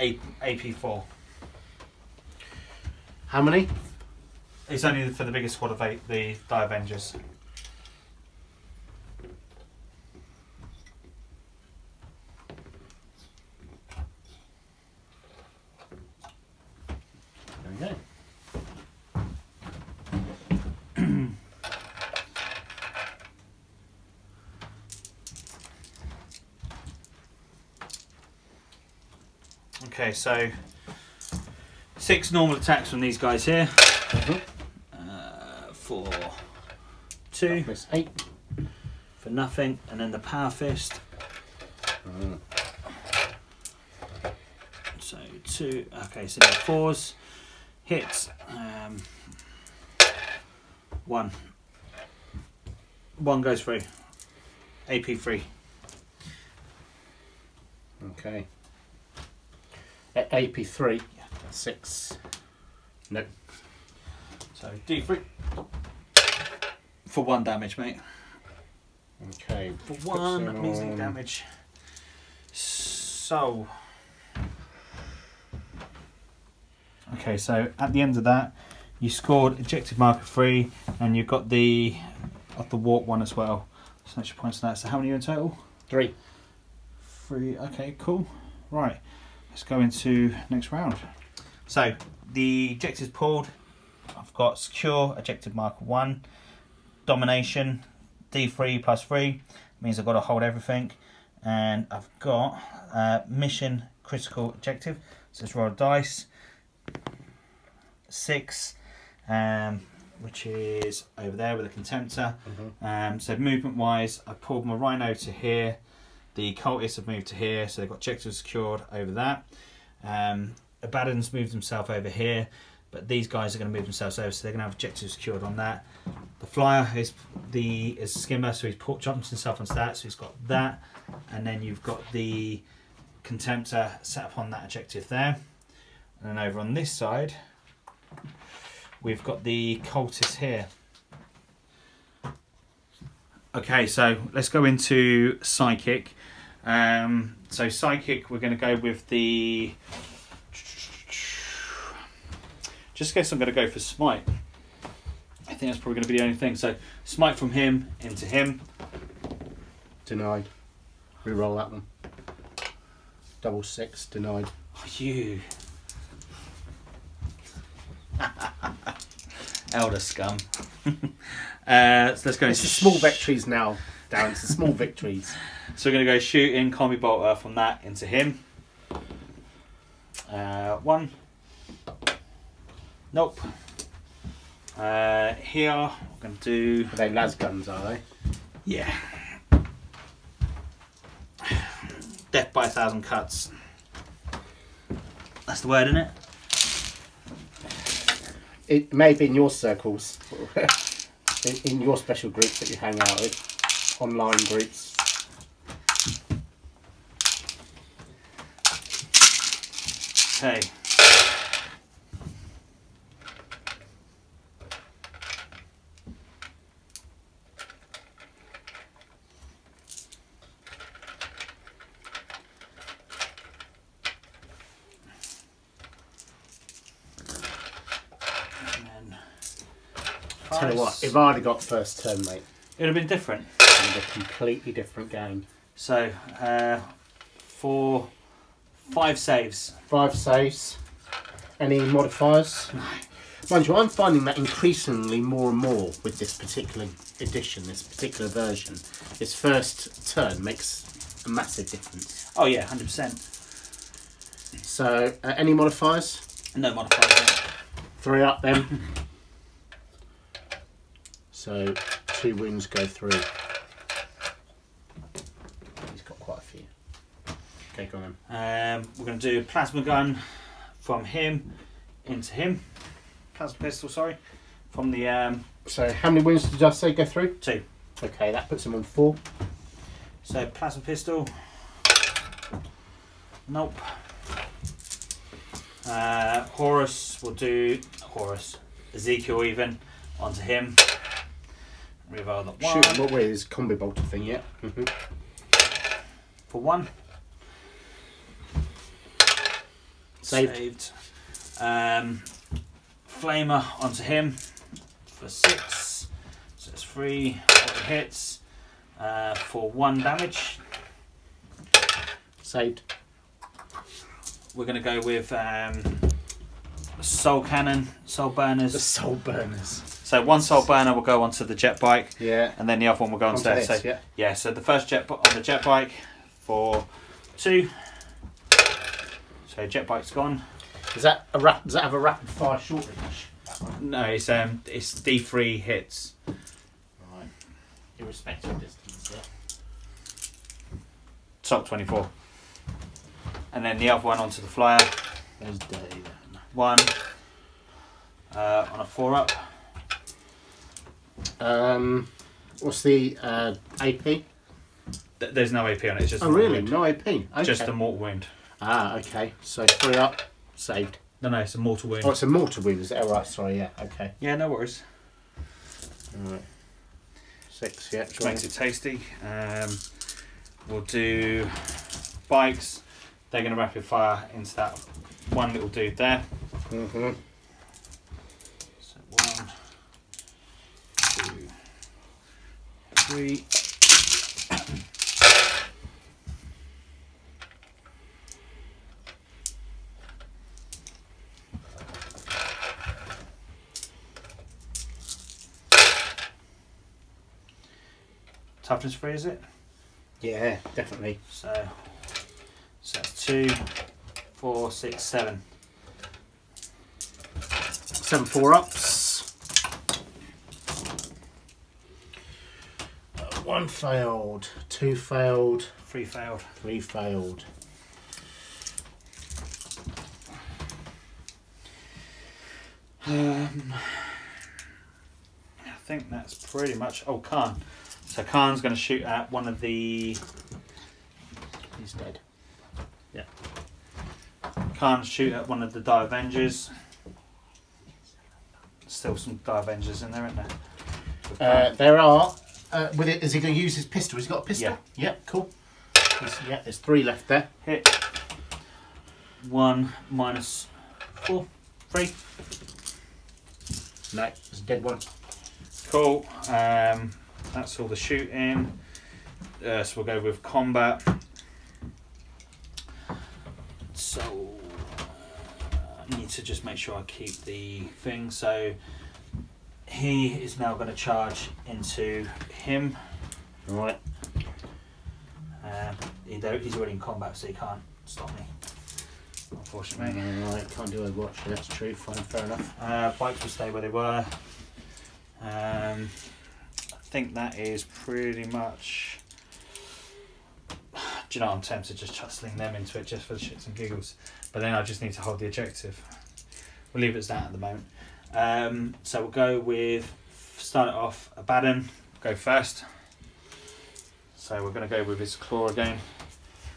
AP 4. How many? It's only for the biggest squad of the Die Avengers. There we go. Okay, so 6 normal attacks from these guys here. For 2. That's 8. For nothing, and then the Power Fist. So 2. Okay, so now 4s. Hits. 1. 1 goes through. AP 3. Okay. At AP 3. 6. Nope. So D3. For 1 damage, mate. Okay. For 1 measly damage. So. Okay, so at the end of that, you scored objective marker 3, and you've got the warp 1 as well. So that's your points on that. So how many are you in total? 3. 3. Okay, cool. Right, let's go into next round. So the objectives pulled. I've got secure objective marker 1, domination D3 plus 3 means I've got to hold everything, and I've got mission critical objective. So let's roll a dice. 6, which is over there with a contemptor. So movement wise, I pulled my rhino to here. The cultists have moved to here, so they've got objectives secured over that. Abaddon's moved himself over here, but these guys are going to move themselves over, so they're going to have objectives secured on that. The flyer is skimmer, so he's jumped himself onto that, so he's got that, and then you've got the contemptor set up on that objective there. And then over on this side, we've got the cultists here. Okay, so let's go into psychic. So psychic, we're going to go with the. Just guess I'm going to go for smite. I think that's probably going to be the only thing. So smite from him into him. Denied. Reroll that one. Double 6, denied. Oh, you. Elder scum. So let's go. It's the small victories now, Darren. It's the small victories. So we're going to go shooting combi bolter from that into him. 1. Nope. Here we're going to do. Are they las guns? Are they? Yeah. Death by 1,000 cuts. That's the word, isn't it? It may be in your circles, in your special groups that you hang out with, online groups. Okay. Tell you what, if I'd have got first turn, mate, It would have been different. it would be a completely different game. So, for 5 saves. 5 saves. Any modifiers? Mind you, I'm finding that increasingly more and more with this particular edition, this particular version. Its first turn makes a massive difference. Oh yeah, 100%. So, any modifiers? No modifiers. 3 up then. So 2 wounds go through. He's got quite a few. Okay, go on then. We're going to do plasma gun from him into him. Plasma pistol, sorry. From the So how many wounds did I say go through? 2. Okay, that puts him on 4. So plasma pistol. Nope. Horus will do Ezekiel even onto him. Reroll that 1. Shoot, what way is combi bolter thing? Yeah. For 1. Saved. Flamer onto him for 6. So it's 3 hits for 1 damage. Saved. We're going to go with soul cannon, soul burners. The soul burners. So 1 soul burner will go onto the jet bike, Yeah. and then the other one will go onto there. This, So yeah. so the first jet on the jet bike for 2. So jet bike's gone. Does that have a rapid fire short range? No, it's D3 hits. Right. Irrespective of distance. Yeah. Top 24. And then the other one onto the flyer. There's day then. 1 on a 4 up. What's the AP? There's no AP on it. It's just Oh a mortal really? wound. No AP. Okay. Just a mortal wound. Ah, okay. So 3 up, saved. No, it's a mortal wound. Oh, it's a mortar wound, is it? Oh, right, sorry, yeah, okay. Yeah, no worries. Alright. 6, yeah. Which makes it tasty. We'll do bikes. They're going to rapid fire into that one little dude there. Mm-hmm. So 1, 2, 3. Toughness 3, is it? Yeah, definitely. So that's 2, 4, 6, 7. 7 4-ups. 1 failed, 2 failed, 3 failed. 3 failed. I think that's pretty much. Oh, Kharn. So Kharn's going to shoot at one of the. He's dead. Yeah. Kharn's shoot at one of the Die Avengers. Still some Die Avengers in there, isn't there? There are. With it, is he going to use his pistol? Has he got a pistol? Yeah. Yeah, cool. There's 3 left there. Hit. 1 minus 4. 3. No, there's a dead one. Cool. That's all the shooting. So we'll go with combat. So I need to just make sure I keep the thing. So he is now going to charge into him. Right. He's already in combat, so he can't stop me, unfortunately. Right, can't do Overwatch. That's true. Fine, fair enough. Bikes will stay where they were. I think that is pretty much. Do you know, I'm tempted to just sling them into it just for the shits and giggles, but then I just need to hold the objective. We'll leave it as that at the moment. So we'll go with, start it off, Abaddon, go first. So we're going to go with his claw again.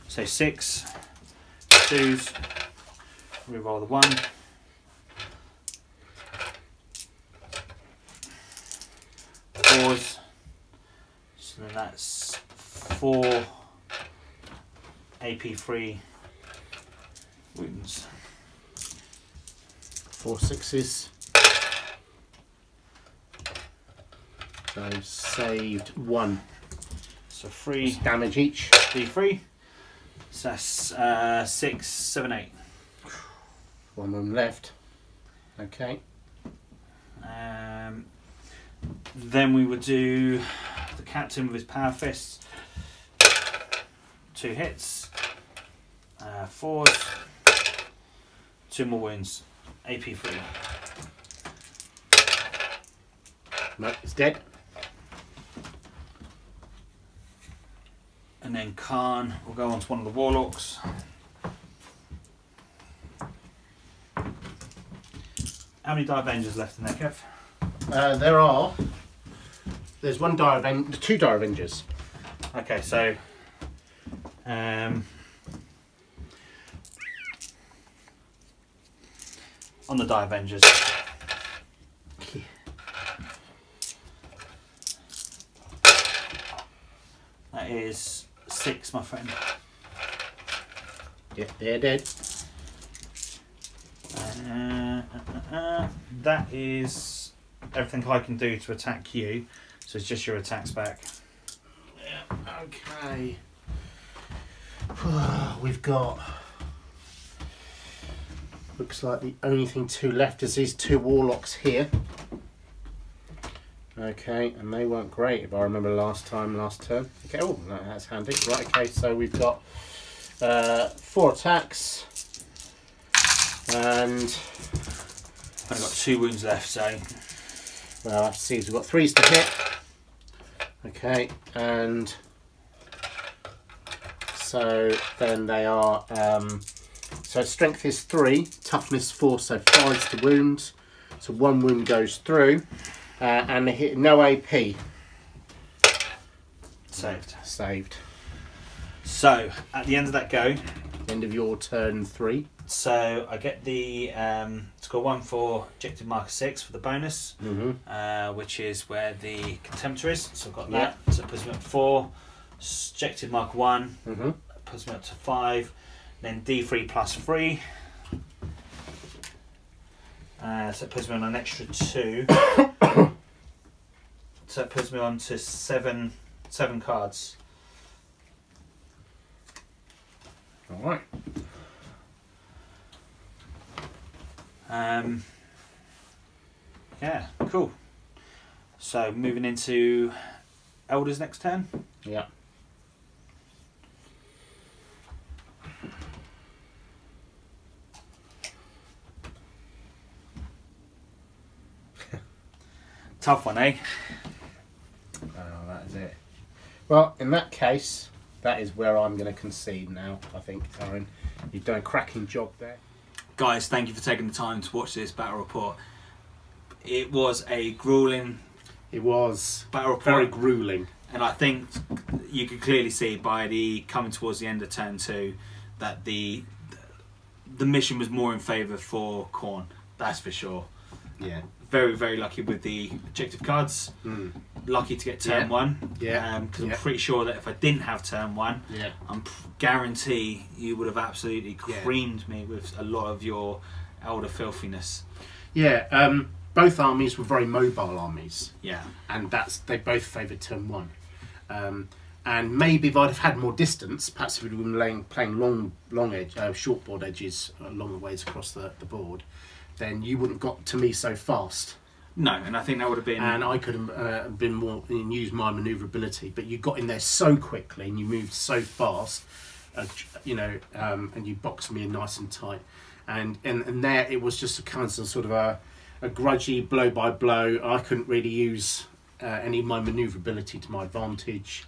So 6, 2s, re-roll the 1. 4s, so then that's 4 AP3 wounds. 4 6s. So saved 1. So 3 damage each. D3. So that's 6, 7, 8. 1 room left. Okay. Then we would do the captain with his power fists. 2 hits. 4s. 2 more wounds. AP3. No, it's dead. And then Kharn will go on to one of the warlocks. How many Die Avengers left in there, Kev? There's 1 Dire Avenger, 2 Dire Avengers. Okay, so on the Die Avengers, that is 6, my friend. Yeah, they're dead. That is everything I can do to attack you, so it's just your attacks back. Yeah, okay. We've got, looks like the only thing 2 left is these 2 warlocks here. Okay, and they weren't great if I remember last turn. Okay, oh, that's handy. Right, okay, so we've got 4 attacks, and I've got 2 wounds left, so well, I see we've got 3s to hit. Okay, and so then they are. So strength is 3, toughness 4, so 5s to wounds. So 1 wound goes through, and they hit no AP. Saved. So at the end of that go, End of your turn 3. so I get the score 1 for objective marker 6 for the bonus, which is where the contemptor is. So I've got that. So it puts me up to 4. Objective marker 1 puts me up to 5. Then D3 plus 3. So it puts me on an extra 2. So it puts me on to 7 cards. All right. Yeah, cool. So moving into Eldars next turn. Yeah. Tough one, eh? Oh, that is it. Well, in that case, that is where I'm going to concede now, I think, Aaron. You've done a cracking job there. Guys, thank you for taking the time to watch this battle report. It was a grueling It was battle report. very grueling. And I think you could clearly see by the coming towards the end of turn 2 that the mission was more in favour for Khorne. That's for sure. Yeah. Very, very lucky with the objective cards. Lucky to get turn 1. Yeah. Because I'm pretty sure that if I didn't have turn 1, I'm guarantee you would have absolutely creamed me with a lot of your Elder filthiness. Yeah. both armies were very mobile armies. Yeah. And they both favoured turn 1. And maybe if I'd have had more distance, perhaps if we'd been playing long edge, short board edges along the ways across the board, then you wouldn't got to me so fast. No, and I think that would have been... And I could have been more and used my manoeuvrability, but you got in there so quickly and you moved so fast, and you boxed me in nice and tight. And there it was just a kind of sort of a grudgy blow by blow. I couldn't really use any of my manoeuvrability to my advantage.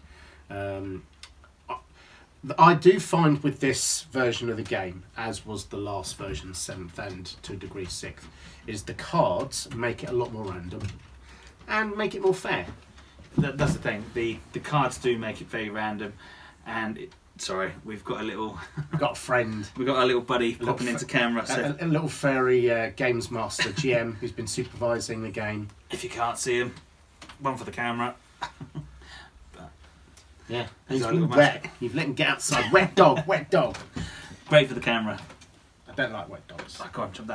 I do find with this version of the game, as was the last version, 7th and to a degree 6th, is the cards make it a lot more random and make it more fair. That's the thing. The cards do make it very random, and sorry, we've got a little... We've got a friend. We've got a little buddy popping into camera. So a little fairy games master, GM, who's been supervising the game. if you can't see him, one for the camera. Yeah, he's been wet. You've let him get outside. Wet dog, wet dog. Great for the camera. I don't like wet dogs. I can't jump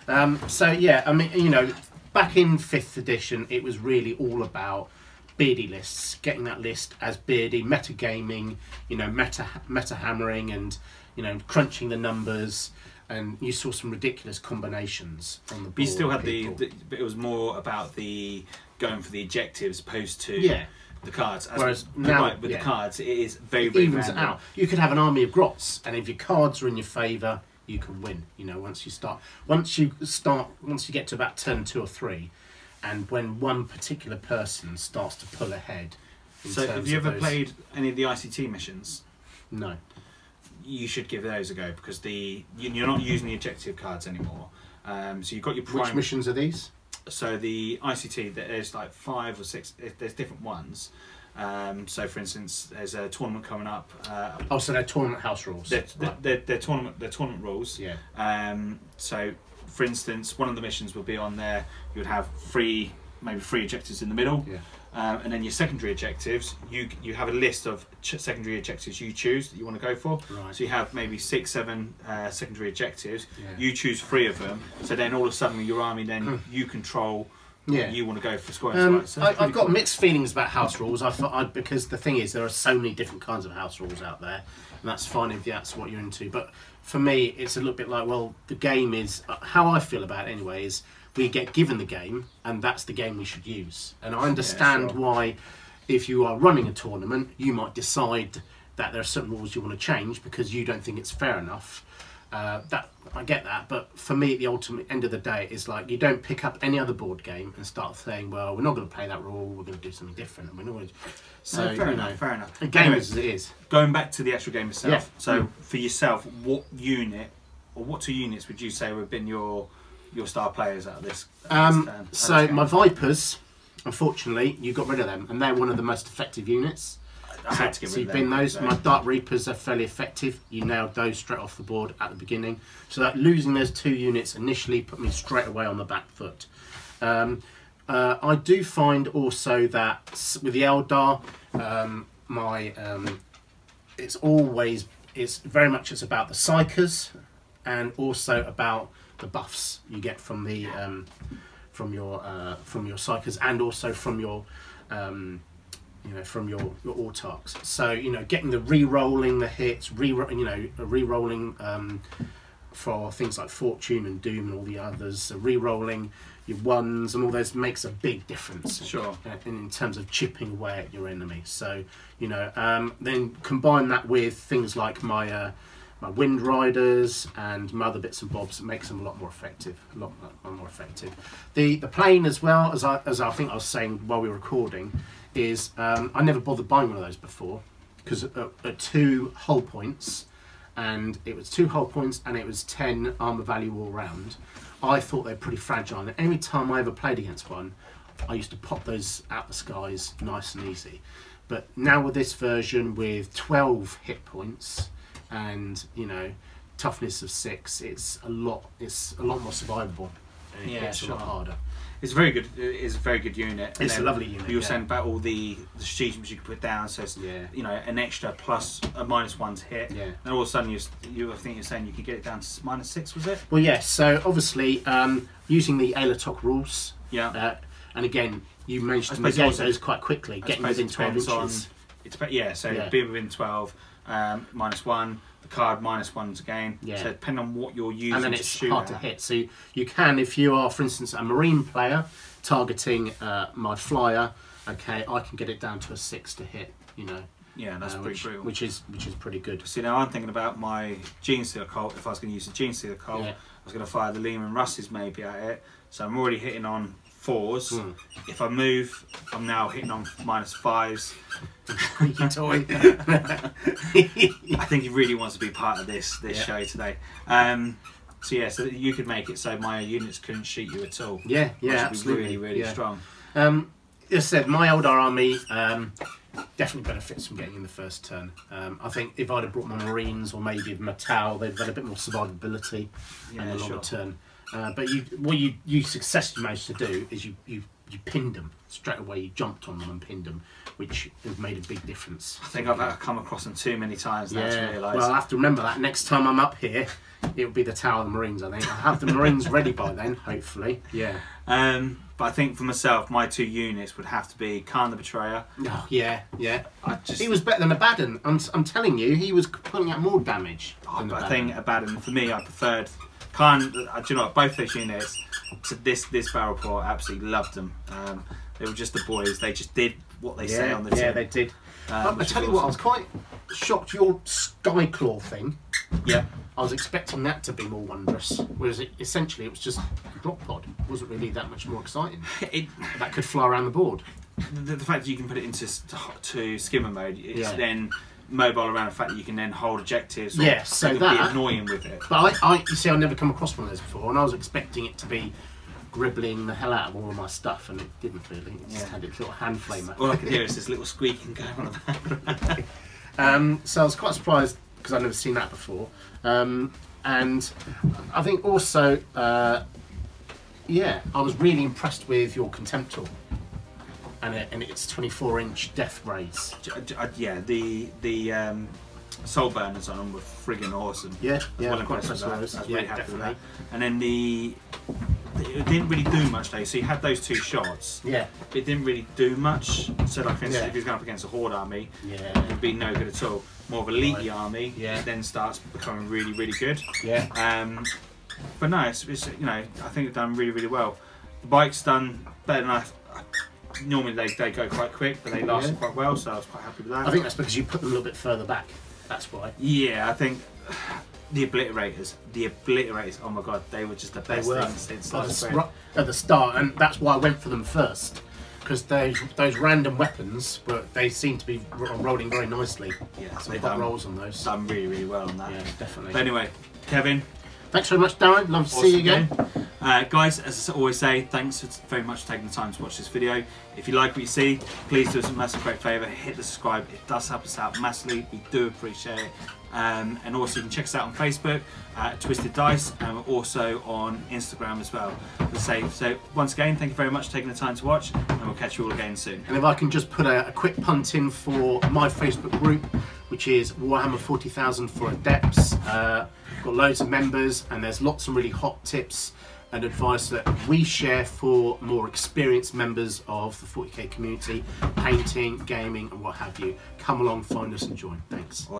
down. So yeah, I mean, back in 5th edition, it was really all about beardy lists, getting that list as beardy, metagaming, meta hammering, and crunching the numbers. And you saw some ridiculous combinations on the board. But you still had but it was more about the going for the objectives opposed to the cards. Whereas now, with the cards, it is very, very evens random. it out. You could have an army of grots, and if your cards are in your favour, you can win. Once you get to about turn 2 or 3, and when one particular person starts to pull ahead. So, have you ever played any of the ICT missions? No. You should give those a go because you're not using the objective cards anymore. So you've got your prime. Which missions are these? So the ICT, there's like 5 or 6. There's different ones. So for instance, there's a tournament coming up. So they're tournament house rules. They're tournament rules. Yeah. So for instance, one of the missions will be on there. You would have maybe 3 objectives in the middle. Yeah. And then your secondary objectives, you have a list of secondary objectives you choose that you want to go for. Right. So you have maybe 6, 7 secondary objectives. Yeah. You choose 3 of them. So then all of a sudden your army, then you control what you want to go for scoring. So I've got mixed feelings about house rules. Because the thing is, there are so many different kinds of house rules out there, and that's fine if that's what you're into. But for me, it's a little bit like, well, the game is how I feel about it anyway. Is we get given the game, and that's the game we should use. And I understand why, if you are running a tournament, you might decide that there are certain rules you want to change because you don't think it's fair enough. That I get that, but for me, at the ultimate end of the day, is like you don't pick up any other board game and start saying, "Well, we're not going to play that rule. We're going to do something different." And we're not going to... So no, fair enough. The game is as it is. Going back to the actual game itself. Yeah. So for yourself, what unit or what 2 units would you say would have been your star players out of this? So my Vipers, unfortunately, you got rid of them, and they're one of the most effective units. I had to get rid of them. You've been those. My Dark Reapers are fairly effective. You nailed those straight off the board at the beginning. So that losing those 2 units initially put me straight away on the back foot. I do find also that with the Eldar, it's very much about the psychers and also about the buffs you get from the from your psychers and also from your from your autarchs. So getting the re-rolling the hits, re-rolling for things like Fortune and Doom and all the others, re-rolling your ones and all those makes a big difference. Sure. In terms of chipping away at your enemy. So then combine that with things like my Wind Riders and my other bits and bobs, it makes them a lot more effective. A lot more effective. The plane as well, as I think I was saying while we were recording, is I never bothered buying one of those before because at 2 hull points, and it was 2 hull points and it was 10 armour value all round. I thought they were pretty fragile, and every time I ever played against one, I used to pop those out the skies nice and easy. But now with this version with 12 hit points and toughness of 6, it's a lot more survivable. and it gets a lot harder. It's very good. It's a very good unit. It's a lovely unit. You were saying about all the stratagems you can put down, so it's, you know, an extra plus a -1 to hit. Yeah. And all of a sudden, I think you're saying you could get it down to -6, was it? Well, yes. So obviously, using the Aeldari rules. Yeah. And again, you managed to negate those quite quickly, getting within 12 inches. Being within 12, -1. The card -1s again. Yeah. So depending on what you're using, and then it's hard to hit. So you can, if you are, for instance, a marine player targeting my flyer, okay, I can get it down to a 6 to hit. You know. Yeah, that's pretty brutal. Which is pretty good. See, now I'm thinking about my Gene Stealer Colt. If I was going to use the Gene Stealer Colt, I was going to fire the Lehman Russes maybe at it. So I'm already hitting on 4s. If I move, I'm now hitting on -5s. Creaky toy. I think he really wants to be part of this show today. So you could make it so my units couldn't shoot you at all. Yeah, which would absolutely. be really strong. As I said, my Eldar army definitely benefits from getting in the first turn. I think if I'd have brought my Marines or maybe my Tau, they'd have a bit more survivability in the longer turn. But what you successfully managed to do is you pinned them straight away. You jumped on them and pinned them, which has made a big difference. I think I've come across them too many times now to realise. Well, I have to remember that next time I'm up here, it'll be the Tower of the Marines. I think I'll have the Marines ready by then, hopefully. Yeah. But I think for myself, my 2 units would have to be Kharn the Betrayer. Oh yeah. He was better than Abaddon. I'm telling you, he was putting out more damage. But I think Abaddon, for me, I preferred Kharn. Do you know what? Both those units to this barrel report, I absolutely loved them. They were just the boys. They just did what they say on the tin. Yeah, they did. I tell you what, I was quite shocked. Your Skyclaw thing. Yeah. I was expecting that to be more wondrous, whereas essentially it was just a drop pod. It wasn't really that much more exciting. That could fly around the board. The fact that you can put it into skimmer mode, it's then mobile around the fact that you can then hold objectives. So that be annoying with it. But you see, I've never come across one of those before, and I was expecting it to be gribbling the hell out of all of my stuff, and it didn't really. It just had its little hand flamer. All I could hear is this little squeaking going on in the background. So I was quite surprised because I'd never seen that before. And I think also, I was really impressed with your Contemptor and its 24-inch death rays. Yeah, the Soul Burners on them were friggin' awesome. Yeah, well quite impressed with that. I was really happy definitely. with that. And then it didn't really do much though. So you had those 2 shots. Yeah. It didn't really do much. So like, for instance, if he's going up against a Horde army, it would be no good at all. More of a elite army, it then starts becoming really, really good. Yeah. But no, it's you know, I think it's done really, really well. The bike's done better than normally they go quite quick, but they lasted quite well, so I was quite happy with that. I think that's because you put them a little bit further back. That's why. Yeah, I think the obliterators, oh my god, they were just the best things since at the start, and that's why I went for them first. Because those random weapons, they seem to be rolling very nicely. Yeah, so they've got rolls on those. Done really, really well on that. Yeah, definitely. But anyway, Kevin. Thanks very much, Darren. Love to see you again. Guys, as I always say, thanks very much for taking the time to watch this video. If you like what you see, please do us a massive great favour, hit the subscribe. It does help us out massively. We do appreciate it. And also you can check us out on Facebook, Twisted Dice, and we're also on Instagram as well. So once again, thank you very much for taking the time to watch, and we'll catch you all again soon. And if I can just put a quick punt in for my Facebook group, which is Warhammer 40,000 for Adepts. Got loads of members, and there's lots of really hot tips and advice that we share for more experienced members of the 40k community, painting, gaming, and what have you. Come along, find us and join. Thanks.